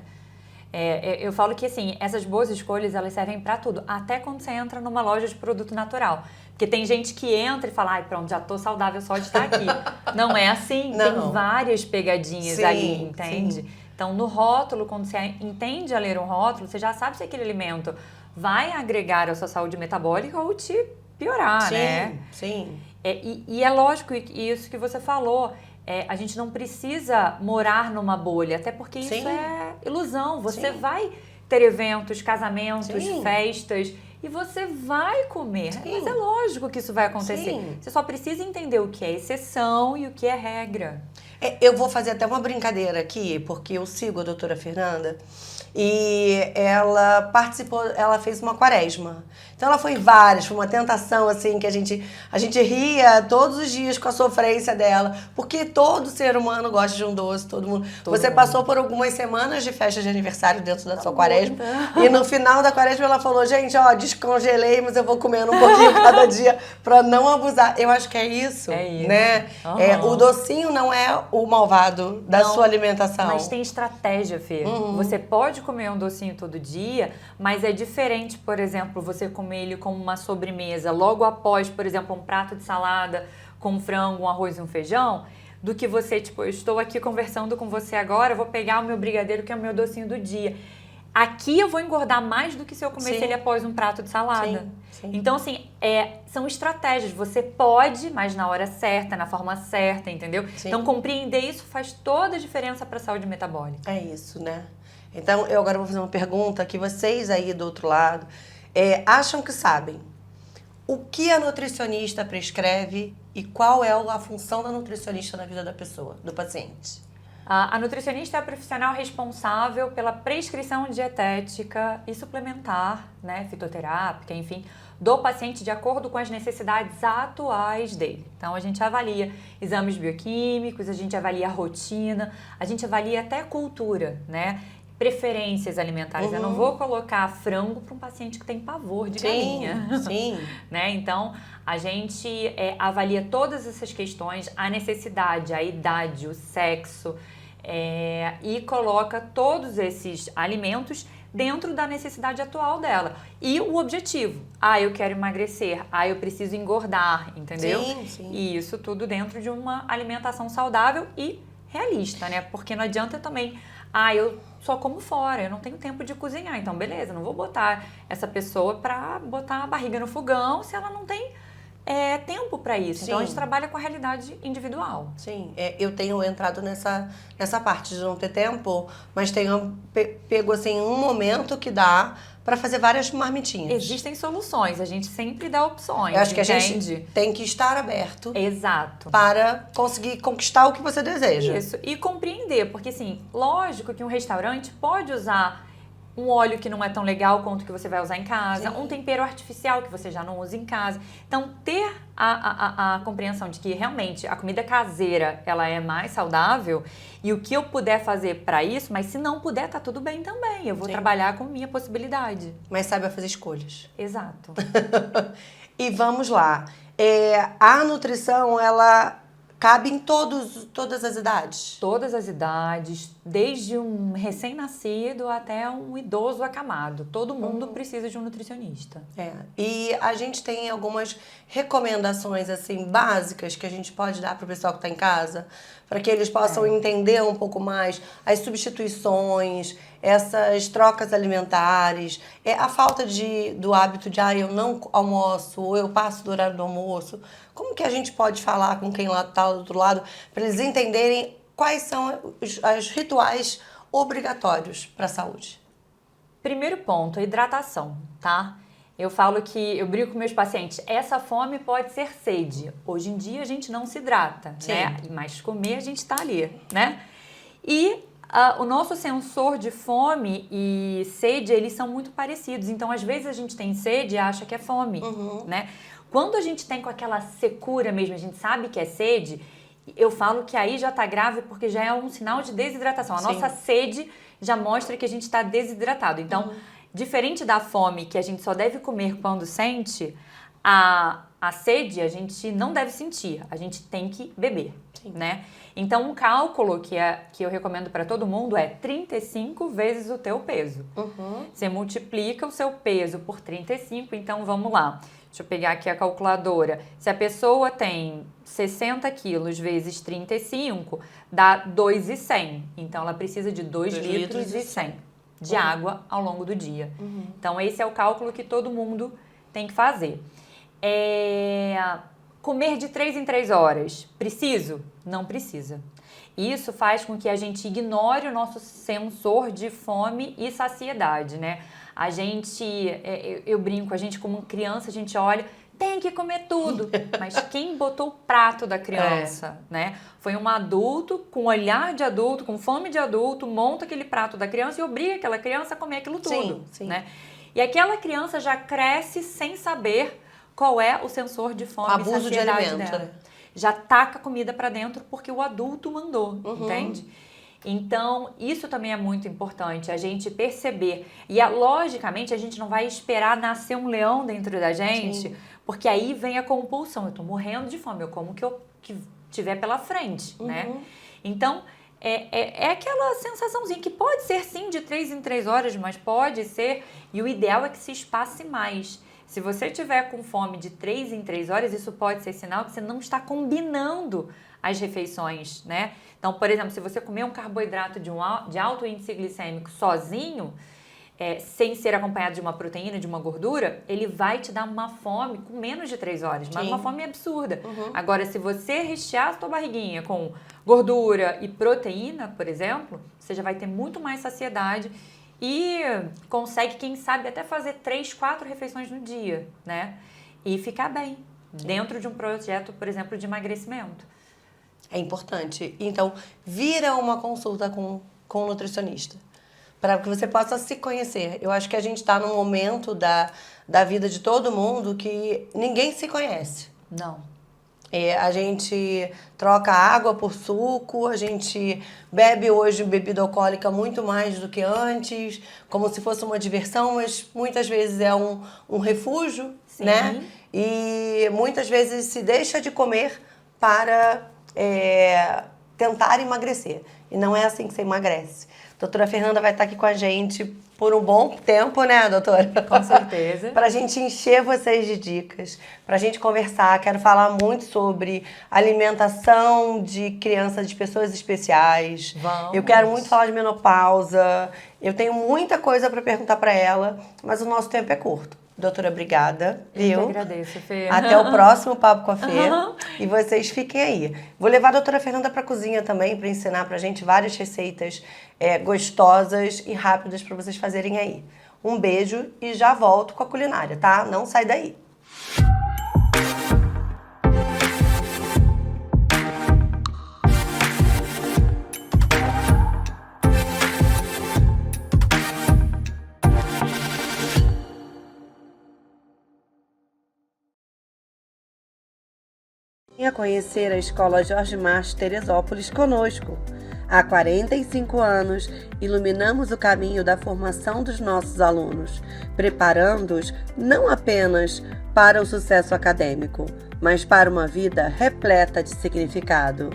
Eu falo que, assim, essas boas escolhas, elas servem pra tudo. Até quando você entra numa loja de produto natural. Porque tem gente que entra e fala, ai, pronto, já tô saudável só de estar aqui. Não é assim. Não. Tem várias pegadinhas Sim, ali, entende? sim. Então, no rótulo, quando você entende a ler um rótulo, você já sabe se aquele alimento vai agregar à sua saúde metabólica ou te piorar, né? Sim. E é lógico, e isso que você falou, a gente não precisa morar numa bolha, até porque isso é ilusão. Você vai ter eventos, casamentos, festas, e você vai comer. Mas é lógico que isso vai acontecer. Sim. Você só precisa entender o que é exceção e o que é regra. Eu vou fazer até uma brincadeira aqui, porque eu sigo a doutora Fernanda e ela participou, ela fez uma quaresma. Então ela foi em várias, foi uma tentação assim que a gente ria todos os dias com a sofrência dela, porque todo ser humano gosta de um doce, todo mundo. Você passou por algumas semanas de festa de aniversário dentro da sua quaresma e no final da quaresma ela falou, gente, ó, descongelei, mas eu vou comendo um pouquinho cada dia pra não abusar. Eu acho que é isso, né? O docinho não é o malvado da sua alimentação. Mas tem estratégia, Fê. Você pode comer um docinho todo dia, mas é diferente, por exemplo, você comer ele como uma sobremesa logo após, por exemplo, um prato de salada com frango, um arroz e um feijão, do que você, tipo, eu estou aqui conversando com você agora, eu vou pegar o meu brigadeiro, que é o meu docinho do dia. Aqui eu vou engordar mais do que se eu comesse ele após um prato de salada. Sim. Então, assim, são estratégias. Você pode, mas na hora certa, na forma certa, entendeu? Sim. Então, compreender isso faz toda a diferença para a saúde metabólica. É isso, né? Então, eu agora vou fazer uma pergunta que vocês aí do outro lado acham que sabem. O que a nutricionista prescreve e qual é a função da nutricionista na vida da pessoa, do paciente? A nutricionista é a profissional responsável pela prescrição dietética e suplementar, né, fitoterápica, enfim, do paciente de acordo com as necessidades atuais dele. Então, a gente avalia exames bioquímicos, a gente avalia a rotina, a gente avalia até a cultura, né? preferências alimentares. Eu não vou colocar frango para um paciente que tem pavor de galinha. Sim. Né? Então, a gente avalia todas essas questões, a necessidade, a idade, o sexo, e coloca todos esses alimentos dentro da necessidade atual dela. E o objetivo. Eu quero emagrecer. Eu preciso engordar, entendeu? Sim. E isso tudo dentro de uma alimentação saudável e realista, né? Porque não adianta também, eu só como fora, eu não tenho tempo de cozinhar. Então, beleza, não vou botar essa pessoa pra botar a barriga no fogão se ela não tem tempo para isso. Então, a gente trabalha com a realidade individual. Sim, eu tenho entrado nessa parte de não ter tempo, mas tenho pego, assim, um momento que dá para fazer várias marmitinhas. Existem soluções, a gente sempre dá opções, Eu acho que entende? a gente tem que estar aberto Exato. para conseguir conquistar o que você deseja. Isso, e compreender, porque assim, lógico que um restaurante pode usar um óleo que não é tão legal quanto que você vai usar em casa, um tempero artificial que você já não usa em casa. Então, ter a compreensão de que realmente a comida caseira, ela é mais saudável e o que eu puder fazer para isso, mas se não puder, tá tudo bem também. Eu vou trabalhar com minha possibilidade. Mas saiba fazer escolhas. Exato. E vamos lá. A nutrição, ela cabe em todas as idades? Todas as idades, desde um recém-nascido até um idoso acamado. Todo mundo precisa de um nutricionista. E a gente tem algumas recomendações assim básicas que a gente pode dar para o pessoal que está em casa, para que eles possam entender um pouco mais as substituições, essas trocas alimentares, a falta do hábito de eu não almoço ou eu passo do horário do almoço. Como que a gente pode falar com quem lá está do outro lado para eles entenderem quais são os rituais obrigatórios para a saúde? Primeiro ponto, a hidratação, tá? Eu falo eu brinco com meus pacientes, essa fome pode ser sede. Hoje em dia a gente não se hidrata, né? Mas comer a gente tá ali, né? E o nosso sensor de fome e sede, eles são muito parecidos. Então, às vezes a gente tem sede e acha que é fome, né? Quando a gente tem com aquela secura mesmo, a gente sabe que é sede, eu falo que aí já tá grave porque já é um sinal de desidratação. A nossa sede já mostra que a gente está desidratado. Então, diferente da fome, que a gente só deve comer quando sente, a sede a gente não deve sentir, a gente tem que beber, né? Então, um cálculo que eu recomendo para todo mundo é 35 vezes o teu peso. Você multiplica o seu peso por 35, então vamos lá. Deixa eu pegar aqui a calculadora. Se a pessoa tem 60 quilos vezes 35, dá 2,100. Então, ela precisa de 2 litros e 100 de água ao longo do dia. Então, esse é o cálculo que todo mundo tem que fazer. Comer de 3 em 3 horas. Preciso? Não precisa. Isso faz com que a gente ignore o nosso sensor de fome e saciedade, né? A gente, eu brinco, a gente como criança, a gente olha, tem que comer tudo. Mas quem botou o prato da criança, né? Foi um adulto, com olhar de adulto, com fome de adulto, monta aquele prato da criança e obriga aquela criança a comer aquilo tudo, né? E aquela criança já cresce sem saber qual é o sensor de fome e saciedade de alimento, dela. né? Já taca comida para dentro porque o adulto mandou, entende? Então, isso também é muito importante, a gente perceber. E, logicamente, a gente não vai esperar nascer um leão dentro da gente, porque aí vem a compulsão. Eu tô morrendo de fome, eu como o que tiver pela frente, né? Então, é aquela sensaçãozinha que pode ser, sim, de 3 em 3 horas, mas pode ser... E o ideal é que se espace mais. Se você tiver com fome de 3 em 3 horas, isso pode ser sinal que você não está combinando as refeições, né? Então, por exemplo, se você comer um carboidrato de alto índice glicêmico sozinho, sem ser acompanhado de uma proteína, de uma gordura, ele vai te dar uma fome com menos de 3 horas, mas uma fome absurda. Agora, se você rechear a sua barriguinha com gordura e proteína, por exemplo, você já vai ter muito mais saciedade e consegue, quem sabe, até fazer 3, 4 refeições no dia, né? E ficar bem, dentro de um projeto, por exemplo, de emagrecimento. É importante. Então, vira uma consulta com um nutricionista, para que você possa se conhecer. Eu acho que a gente está num momento da vida de todo mundo que ninguém se conhece. Não. A gente troca água por suco, a gente bebe hoje bebida alcoólica muito mais do que antes, como se fosse uma diversão, mas muitas vezes é um refúgio, né? E muitas vezes se deixa de comer para tentar emagrecer. E não é assim que você emagrece. A doutora Fernanda vai estar aqui com a gente por um bom tempo, né, doutora? Com certeza. Para a gente encher vocês de dicas, para a gente conversar. Quero falar muito sobre alimentação de crianças, de pessoas especiais. Vamos. Eu quero muito falar de menopausa. Eu tenho muita coisa para perguntar para ela, mas o nosso tempo é curto. Doutora, obrigada. Eu que agradeço, Fê. Até o próximo Papo com a Fê. E vocês fiquem aí. Vou levar a doutora Fernanda para a cozinha também, para ensinar para a gente várias receitas gostosas e rápidas para vocês fazerem aí. Um beijo e já volto com a culinária, tá? Não sai daí. Venha conhecer a Escola Jorge March Teresópolis conosco. Há 45 anos, iluminamos o caminho da formação dos nossos alunos, preparando-os não apenas para o sucesso acadêmico, mas para uma vida repleta de significado.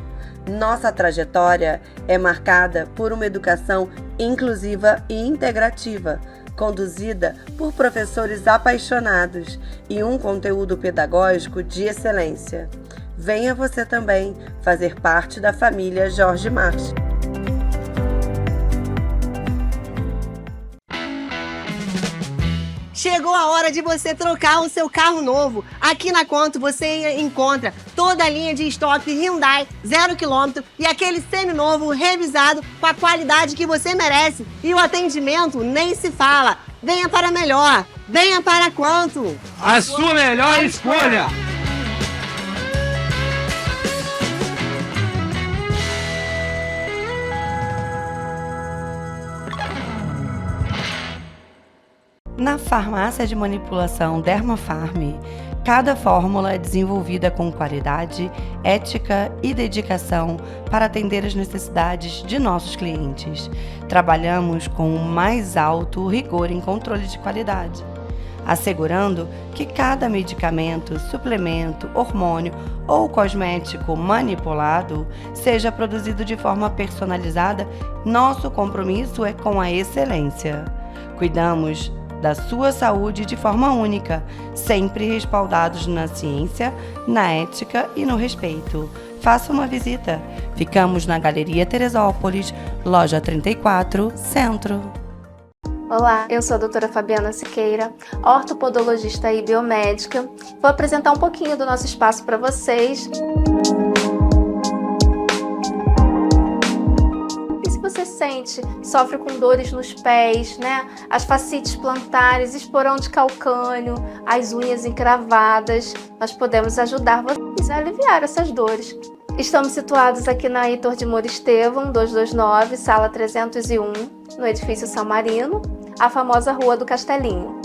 Nossa trajetória é marcada por uma educação inclusiva e integrativa, conduzida por professores apaixonados e um conteúdo pedagógico de excelência. Venha você também fazer parte da família Jorge March. Chegou a hora de você trocar o seu carro novo. Aqui na Quanto você encontra toda a linha de estoque Hyundai 0 km e aquele seminovo revisado com a qualidade que você merece. E o atendimento nem se fala. Venha para melhor. Venha para Quanto. A sua melhor escolha. Na farmácia de manipulação Dermafarm, cada fórmula é desenvolvida com qualidade, ética e dedicação para atender as necessidades de nossos clientes. Trabalhamos com o mais alto rigor em controle de qualidade, assegurando que cada medicamento, suplemento, hormônio ou cosmético manipulado seja produzido de forma personalizada. Nosso compromisso é com a excelência. Cuidamos da sua saúde de forma única, sempre respaldados na ciência, na ética e no respeito. Faça uma visita. Ficamos na Galeria Teresópolis, loja 34, Centro. Olá, eu sou a doutora Fabiana Siqueira, ortopodologista e biomédica. Vou apresentar um pouquinho do nosso espaço para vocês. Você sofre com dores nos pés, né? As fascites plantares, esporão de calcânio, as unhas encravadas, nós podemos ajudar vocês a aliviar essas dores. Estamos situados aqui na Heitor de Moura Estevam, 229, sala 301, no edifício São Marino, a famosa Rua do Castelinho.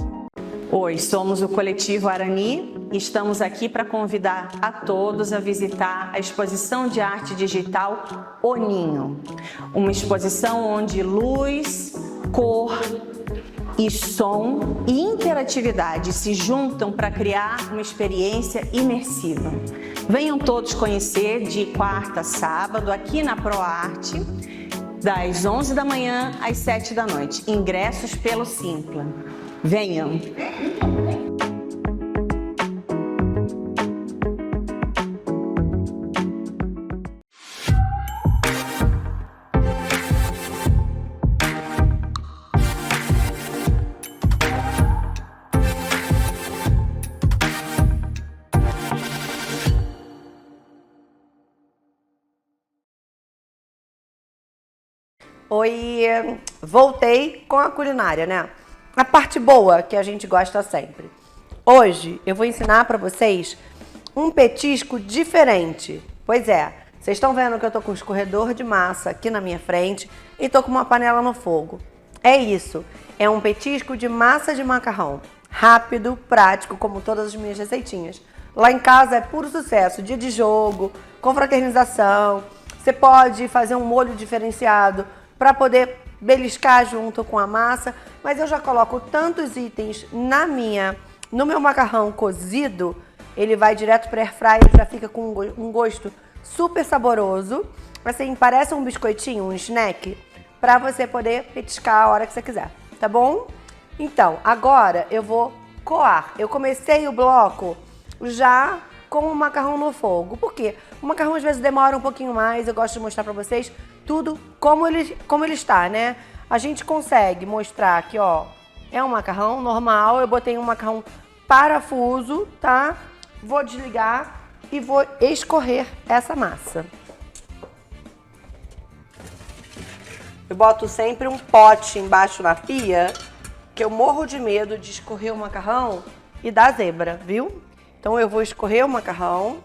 Oi, somos o Coletivo Arani e estamos aqui para convidar a todos a visitar a exposição de arte digital O Ninho. Uma exposição onde luz, cor e som e interatividade se juntam para criar uma experiência imersiva. Venham todos conhecer de quarta a sábado aqui na ProArte, das 11 da manhã às 7 da noite. Ingressos pelo Simpla. Venham! Oi, voltei com a culinária, né? A parte boa que a gente gosta sempre. Hoje eu vou ensinar para vocês um petisco diferente. Pois é, vocês estão vendo que eu tô com um escorredor de massa aqui na minha frente e tô com uma panela no fogo. É isso, é um petisco de massa de macarrão. Rápido, prático, como todas as minhas receitinhas. Lá em casa é puro sucesso. Dia de jogo, confraternização. Você pode fazer um molho diferenciado para poder beliscar junto com a massa. Mas eu já coloco tantos itens no meu macarrão cozido, ele vai direto para air fryer, já fica com um gosto super saboroso. Assim, parece um biscoitinho, um snack, para você poder petiscar a hora que você quiser, tá bom? Então, agora eu vou coar. Eu comecei o bloco já com o macarrão no fogo. Por quê? O macarrão às vezes demora um pouquinho mais, eu gosto de mostrar para vocês tudo como ele está, né? A gente consegue mostrar aqui, ó, é um macarrão normal, eu botei um macarrão parafuso, tá? Vou desligar e vou escorrer essa massa. Eu boto sempre um pote embaixo na pia, que eu morro de medo de escorrer o macarrão e dar zebra, viu? Então eu vou escorrer o macarrão.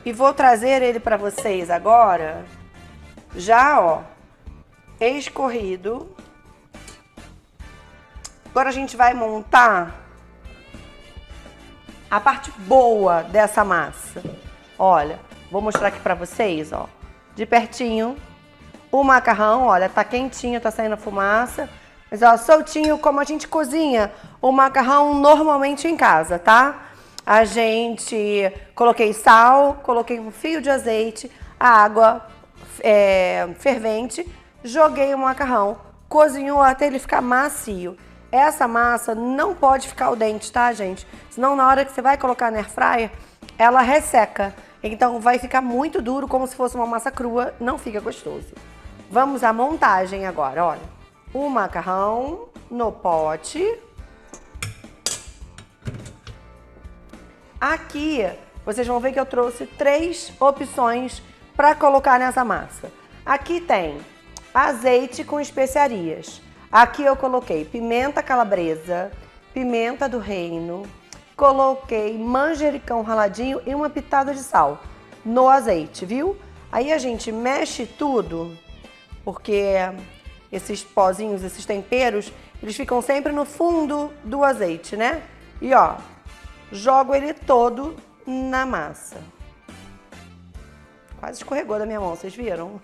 E vou trazer ele para vocês agora, já, ó, escorrido. Agora a gente vai montar a parte boa dessa massa. Olha, vou mostrar aqui pra vocês, ó, de pertinho. O macarrão, olha, tá quentinho, tá saindo a fumaça. Mas, ó, soltinho, como a gente cozinha o macarrão normalmente em casa, tá? Coloquei sal, coloquei um fio de azeite, água fervente, joguei o macarrão, cozinhou até ele ficar macio. Essa massa não pode ficar al dente, tá, gente? Senão na hora que você vai colocar na air fryer, ela resseca. Então vai ficar muito duro, como se fosse uma massa crua, não fica gostoso. Vamos à montagem agora, olha. O macarrão no pote. Aqui, vocês vão ver que eu trouxe 3 opções para colocar nessa massa. Aqui tem azeite com especiarias. Aqui eu coloquei pimenta calabresa, pimenta do reino, coloquei manjericão raladinho e uma pitada de sal no azeite, viu? Aí a gente mexe tudo, porque esses pozinhos, esses temperos, eles ficam sempre no fundo do azeite, né? E ó, jogo ele todo na massa. Quase escorregou da minha mão, vocês viram?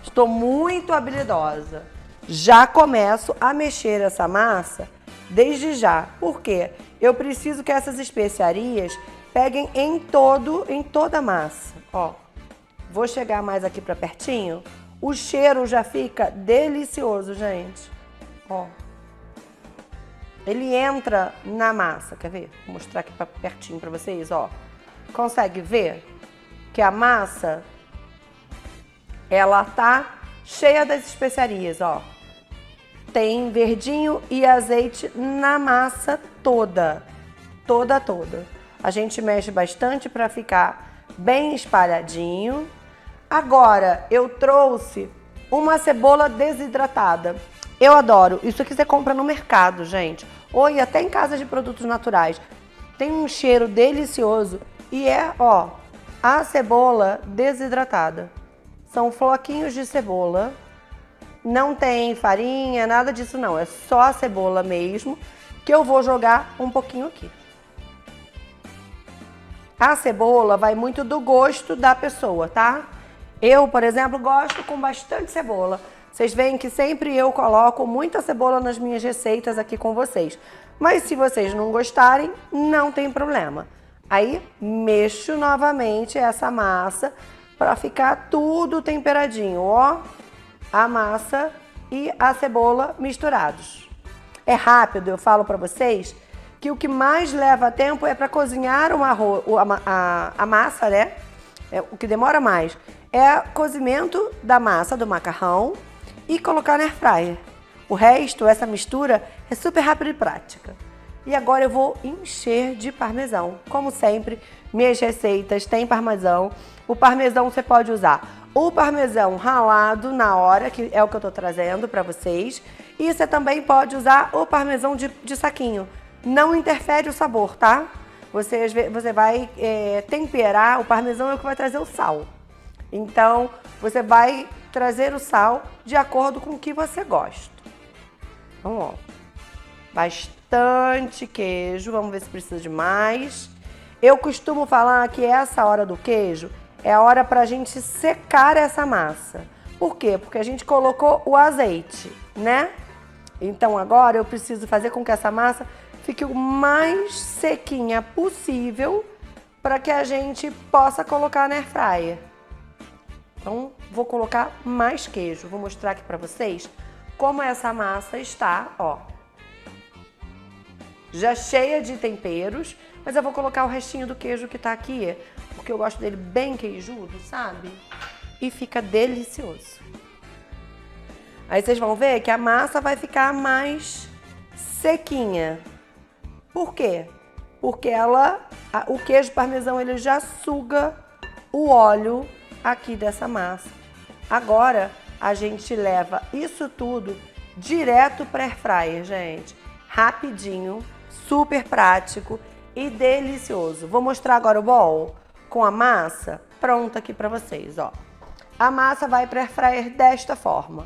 Estou muito habilidosa. Já começo a mexer essa massa desde já. Por quê? Eu preciso que essas especiarias peguem em toda a massa. Ó, vou chegar mais aqui para pertinho. O cheiro já fica delicioso, gente. Ó. Ele entra na massa, quer ver? Vou mostrar aqui para pertinho para vocês, ó. Consegue ver que a massa, ela tá cheia das especiarias, ó. Tem verdinho e azeite na massa toda. Toda. A gente mexe bastante para ficar bem espalhadinho. Agora, eu trouxe uma cebola desidratada. Eu adoro. Isso aqui você compra no mercado, gente. Ou até em casa de produtos naturais. Tem um cheiro delicioso e ó, a cebola desidratada. São floquinhos de cebola. Não tem farinha, nada disso não. É só a cebola mesmo, que eu vou jogar um pouquinho aqui. A cebola vai muito do gosto da pessoa, tá? Eu, por exemplo, gosto com bastante cebola. Vocês veem que sempre eu coloco muita cebola nas minhas receitas aqui com vocês. Mas se vocês não gostarem, não tem problema. Aí, mexo novamente essa massa para ficar tudo temperadinho, ó. A massa e a cebola misturados. É rápido, eu falo para vocês que o que mais leva tempo é para cozinhar a massa, né? O que demora mais é o cozimento da massa do macarrão e colocar na air fryer. O resto, essa mistura, é super rápida e prática. E agora eu vou encher de parmesão. Como sempre, minhas receitas têm parmesão. O parmesão você pode usar o parmesão ralado na hora, que é o que eu tô trazendo para vocês. E você também pode usar o parmesão de saquinho. Não interfere o sabor, tá? Você vai temperar, o parmesão é o que vai trazer o sal. Então, você vai trazer o sal de acordo com o que você gosta. Então, ó, bastante queijo. Vamos ver se precisa de mais. Eu costumo falar que essa hora do queijo é a hora pra gente secar essa massa. Por quê? Porque a gente colocou o azeite, né? Então agora eu preciso fazer com que essa massa fique o mais sequinha possível para que a gente possa colocar na airfryer. Então vou colocar mais queijo. Vou mostrar aqui para vocês como essa massa está, ó. Já cheia de temperos, mas eu vou colocar o restinho do queijo que tá aqui, porque eu gosto dele bem queijudo, sabe? E fica delicioso. Aí vocês vão ver que a massa vai ficar mais sequinha. Por quê? Porque o queijo parmesão ele já suga o óleo aqui dessa massa. Agora a gente leva isso tudo direto para air fryer, gente. Rapidinho, super prático e delicioso. Vou mostrar agora o bowl com a massa pronta aqui para vocês, ó. A massa vai para air fryer desta forma.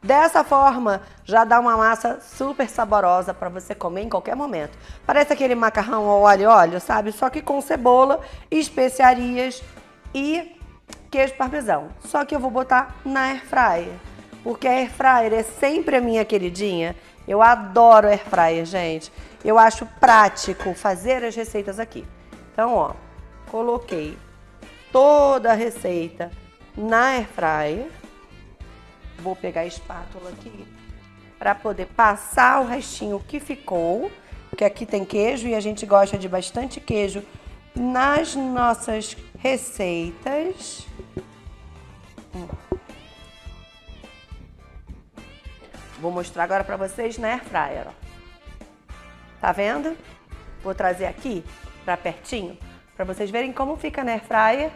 Dessa forma, já dá uma massa super saborosa para você comer em qualquer momento. Parece aquele macarrão ao alho e óleo, sabe? Só que com cebola, especiarias e queijo parmesão. Só que eu vou botar na air fryer, porque a air fryer é sempre a minha queridinha. Eu adoro air fryer, gente. Eu acho prático fazer as receitas aqui. Então, ó, coloquei toda a receita na air fryer. Vou pegar a espátula aqui para poder passar o restinho que ficou, porque aqui tem queijo e a gente gosta de bastante queijo nas nossas receitas. Vou mostrar agora para vocês na air fryer, ó. Tá vendo? Vou trazer aqui para pertinho para vocês verem como fica na air fryer.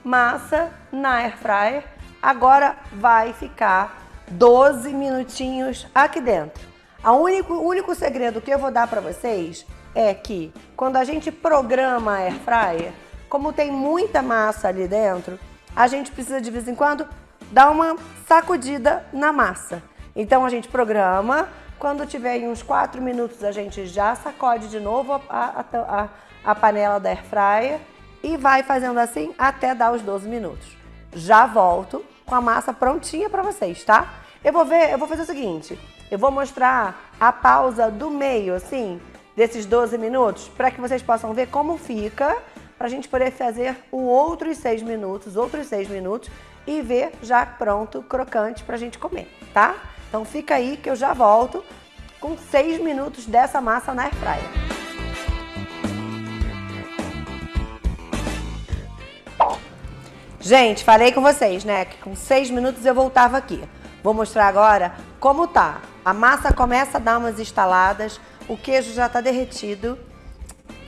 Massa na air fryer. Agora vai ficar 12 minutinhos aqui dentro. O único segredo que eu vou dar para vocês é que quando a gente programa a air fryer, como tem muita massa ali dentro, a gente precisa de vez em quando dar uma sacudida na massa. Então a gente programa, quando tiver aí uns 4 minutos a gente já sacode de novo a panela da air fryer e vai fazendo assim até dar os 12 minutos. Já volto com a massa prontinha para vocês, tá? Eu vou fazer o seguinte, eu vou mostrar a pausa do meio, assim, desses 12 minutos, para que vocês possam ver como fica, pra gente poder fazer outros 6 minutos e ver já pronto, crocante pra gente comer, tá? Então fica aí que eu já volto com 6 minutos dessa massa na air fryer. Gente, falei com vocês, né, que com 6 minutos eu voltava aqui. Vou mostrar agora como tá. A massa começa a dar umas estaladas, o queijo já tá derretido.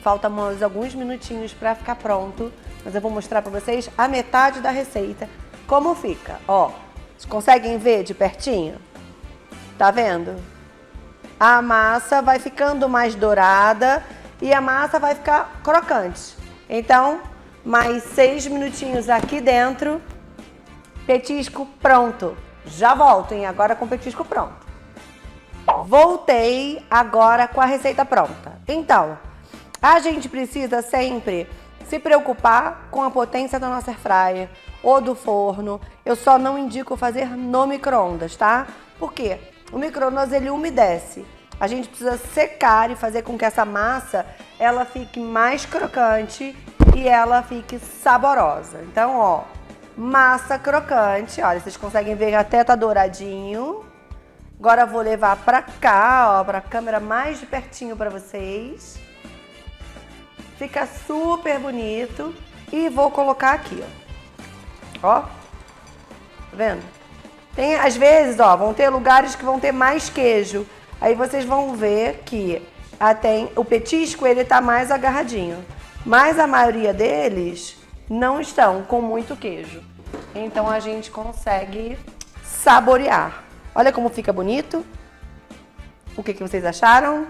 Falta mais alguns minutinhos para ficar pronto, mas eu vou mostrar para vocês a metade da receita, como fica. Ó, vocês conseguem ver de pertinho? Tá vendo? A massa vai ficando mais dourada e a massa vai ficar crocante. Então, mais 6 minutinhos aqui dentro, petisco pronto. Já volto, hein? Agora com o petisco pronto. Voltei agora com a receita pronta. Então, a gente precisa sempre se preocupar com a potência da nossa air fryer ou do forno. Eu só não indico fazer no micro-ondas, tá? Por quê? O micro-ondas ele umedece. A gente precisa secar e fazer com que essa massa ela fique mais crocante e ela fique saborosa. Então, ó, massa crocante. Olha, vocês conseguem ver até tá douradinho. Agora eu vou levar pra cá, ó, pra câmera mais de pertinho pra vocês. Fica super bonito. E vou colocar aqui, ó. Ó. Tá vendo? Tem, às vezes, ó, vão ter lugares que vão ter mais queijo. Aí vocês vão ver que o petisco, ele tá mais agarradinho. Mas a maioria deles não estão com muito queijo. Então a gente consegue saborear. Olha como fica bonito. O que vocês acharam?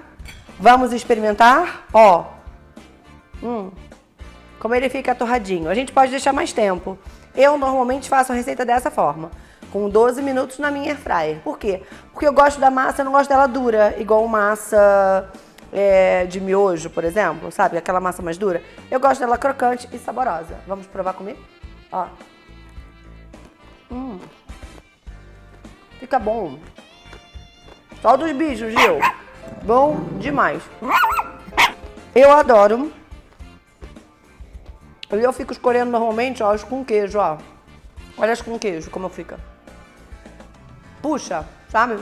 Vamos experimentar? Ó. Como ele fica torradinho. A gente pode deixar mais tempo. Eu normalmente faço a receita dessa forma, com 12 minutos na minha air fryer. Por quê? Porque eu gosto da massa, eu não gosto dela dura, igual massa de miojo, por exemplo, sabe? Aquela massa mais dura. Eu gosto dela crocante e saborosa. Vamos provar comigo? Ó. Fica bom. Só dos bichos, Gil. Bom demais. Eu adoro. Eu fico escolhendo normalmente, ó, as com queijo, ó. Olha as com queijo, como fica. Puxa, sabe?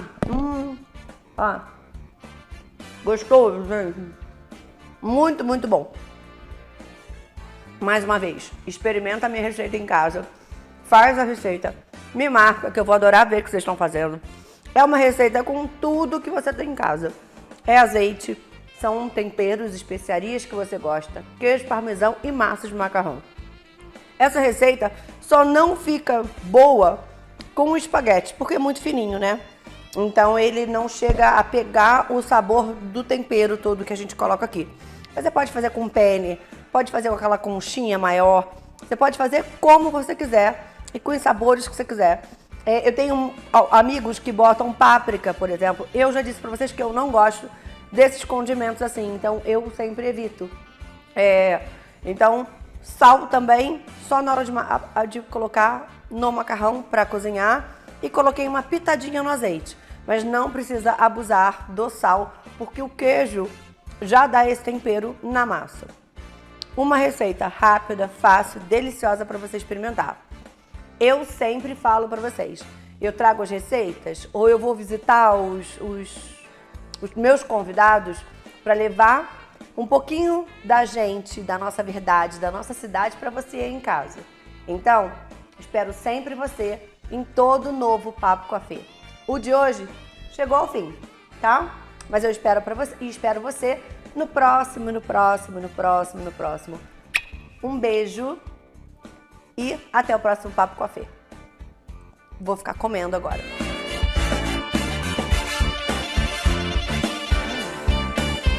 Ó. Gostoso, gente. Muito, muito bom. Mais uma vez, experimenta a minha receita em casa. Faz a receita. Me marca, que eu vou adorar ver o que vocês estão fazendo. É uma receita com tudo que você tem em casa. É azeite, são temperos, especiarias que você gosta, queijo parmesão e massa de macarrão. Essa receita só não fica boa com o espaguete, porque é muito fininho, né? Então ele não chega a pegar o sabor do tempero todo que a gente coloca aqui. Mas você pode fazer com penne, pode fazer com aquela conchinha maior, você pode fazer como você quiser e com os sabores que você quiser. Eu tenho amigos que botam páprica, por exemplo. Eu já disse pra vocês que eu não gosto desses condimentos assim, então eu sempre evito. Então, sal também, só na hora de colocar no macarrão para cozinhar. E coloquei uma pitadinha no azeite. Mas não precisa abusar do sal, porque o queijo já dá esse tempero na massa. Uma receita rápida, fácil, deliciosa para você experimentar. Eu sempre falo para vocês, eu trago as receitas ou eu vou visitar os meus convidados para levar um pouquinho da gente, da nossa verdade, da nossa cidade para você aí em casa. Então, espero sempre você em todo novo Papo com a Fê. O de hoje chegou ao fim, tá? Mas eu espero você no próximo. Um beijo e até o próximo Papo com a Fê. Vou ficar comendo agora.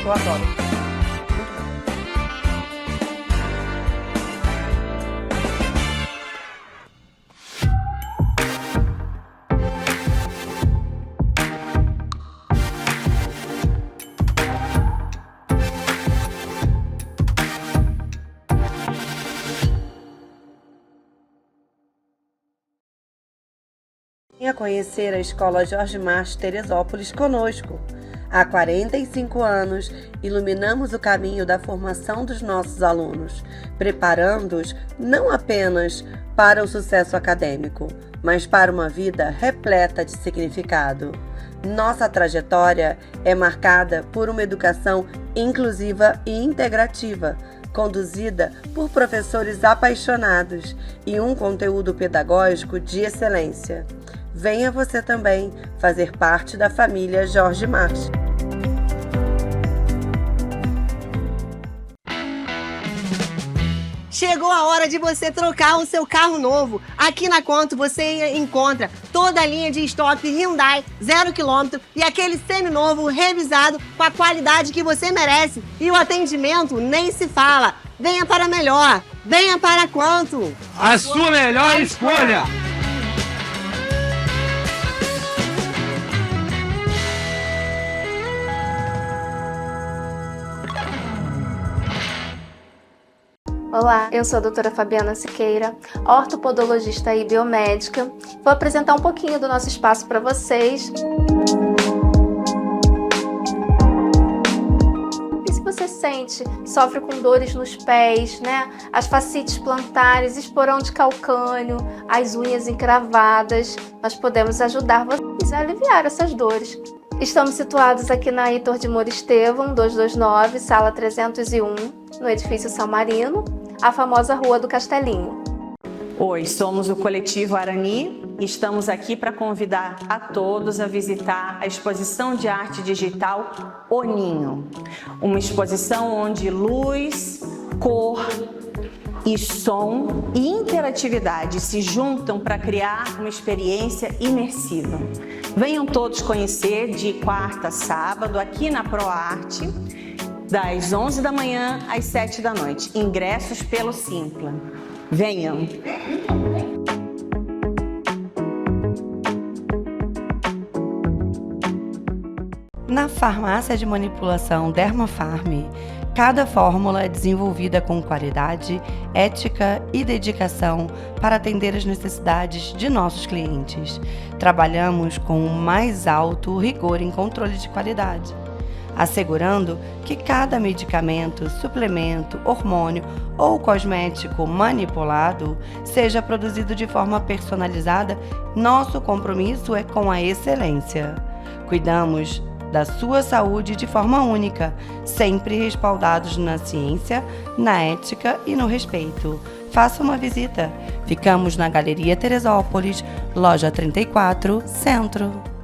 Eu adoro. Venha conhecer a Escola Jorge March Teresópolis conosco. Há 45 anos, iluminamos o caminho da formação dos nossos alunos, preparando-os não apenas para o sucesso acadêmico, mas para uma vida repleta de significado. Nossa trajetória é marcada por uma educação inclusiva e integrativa, conduzida por professores apaixonados e um conteúdo pedagógico de excelência. Venha você também fazer parte da família Jorge March. Chegou a hora de você trocar o seu carro novo. Aqui na Quanto você encontra toda a linha de estoque Hyundai 0 km e aquele seminovo revisado com a qualidade que você merece. E o atendimento nem se fala. Venha para melhor. Venha para a Quanto. A sua melhor escolha. Olá, eu sou a doutora Fabiana Siqueira, ortopodologista e biomédica. Vou apresentar um pouquinho do nosso espaço para vocês. E se você sofre com dores nos pés, né? As fascites plantares, esporão de calcânio, as unhas encravadas, nós podemos ajudar vocês a aliviar essas dores. Estamos situados aqui na Heitor de Moura Estevam, 229, sala 301, no edifício São Marino, a famosa Rua do Castelinho. Oi, somos o Coletivo Arani e estamos aqui para convidar a todos a visitar a exposição de arte digital O Ninho. Uma exposição onde luz, cor e som e interatividade se juntam para criar uma experiência imersiva. Venham todos conhecer de quarta a sábado aqui na ProArte, das 11 da manhã às 7 da noite. Ingressos pelo Simpla. Venham! Na farmácia de manipulação Dermafarm, cada fórmula é desenvolvida com qualidade, ética e dedicação para atender as necessidades de nossos clientes. Trabalhamos com o mais alto rigor em controle de qualidade, assegurando que cada medicamento, suplemento, hormônio ou cosmético manipulado seja produzido de forma personalizada. Nosso compromisso é com a excelência. Cuidamos da sua saúde de forma única, sempre respaldados na ciência, na ética e no respeito. Faça uma visita. Ficamos na Galeria Teresópolis, loja 34, Centro.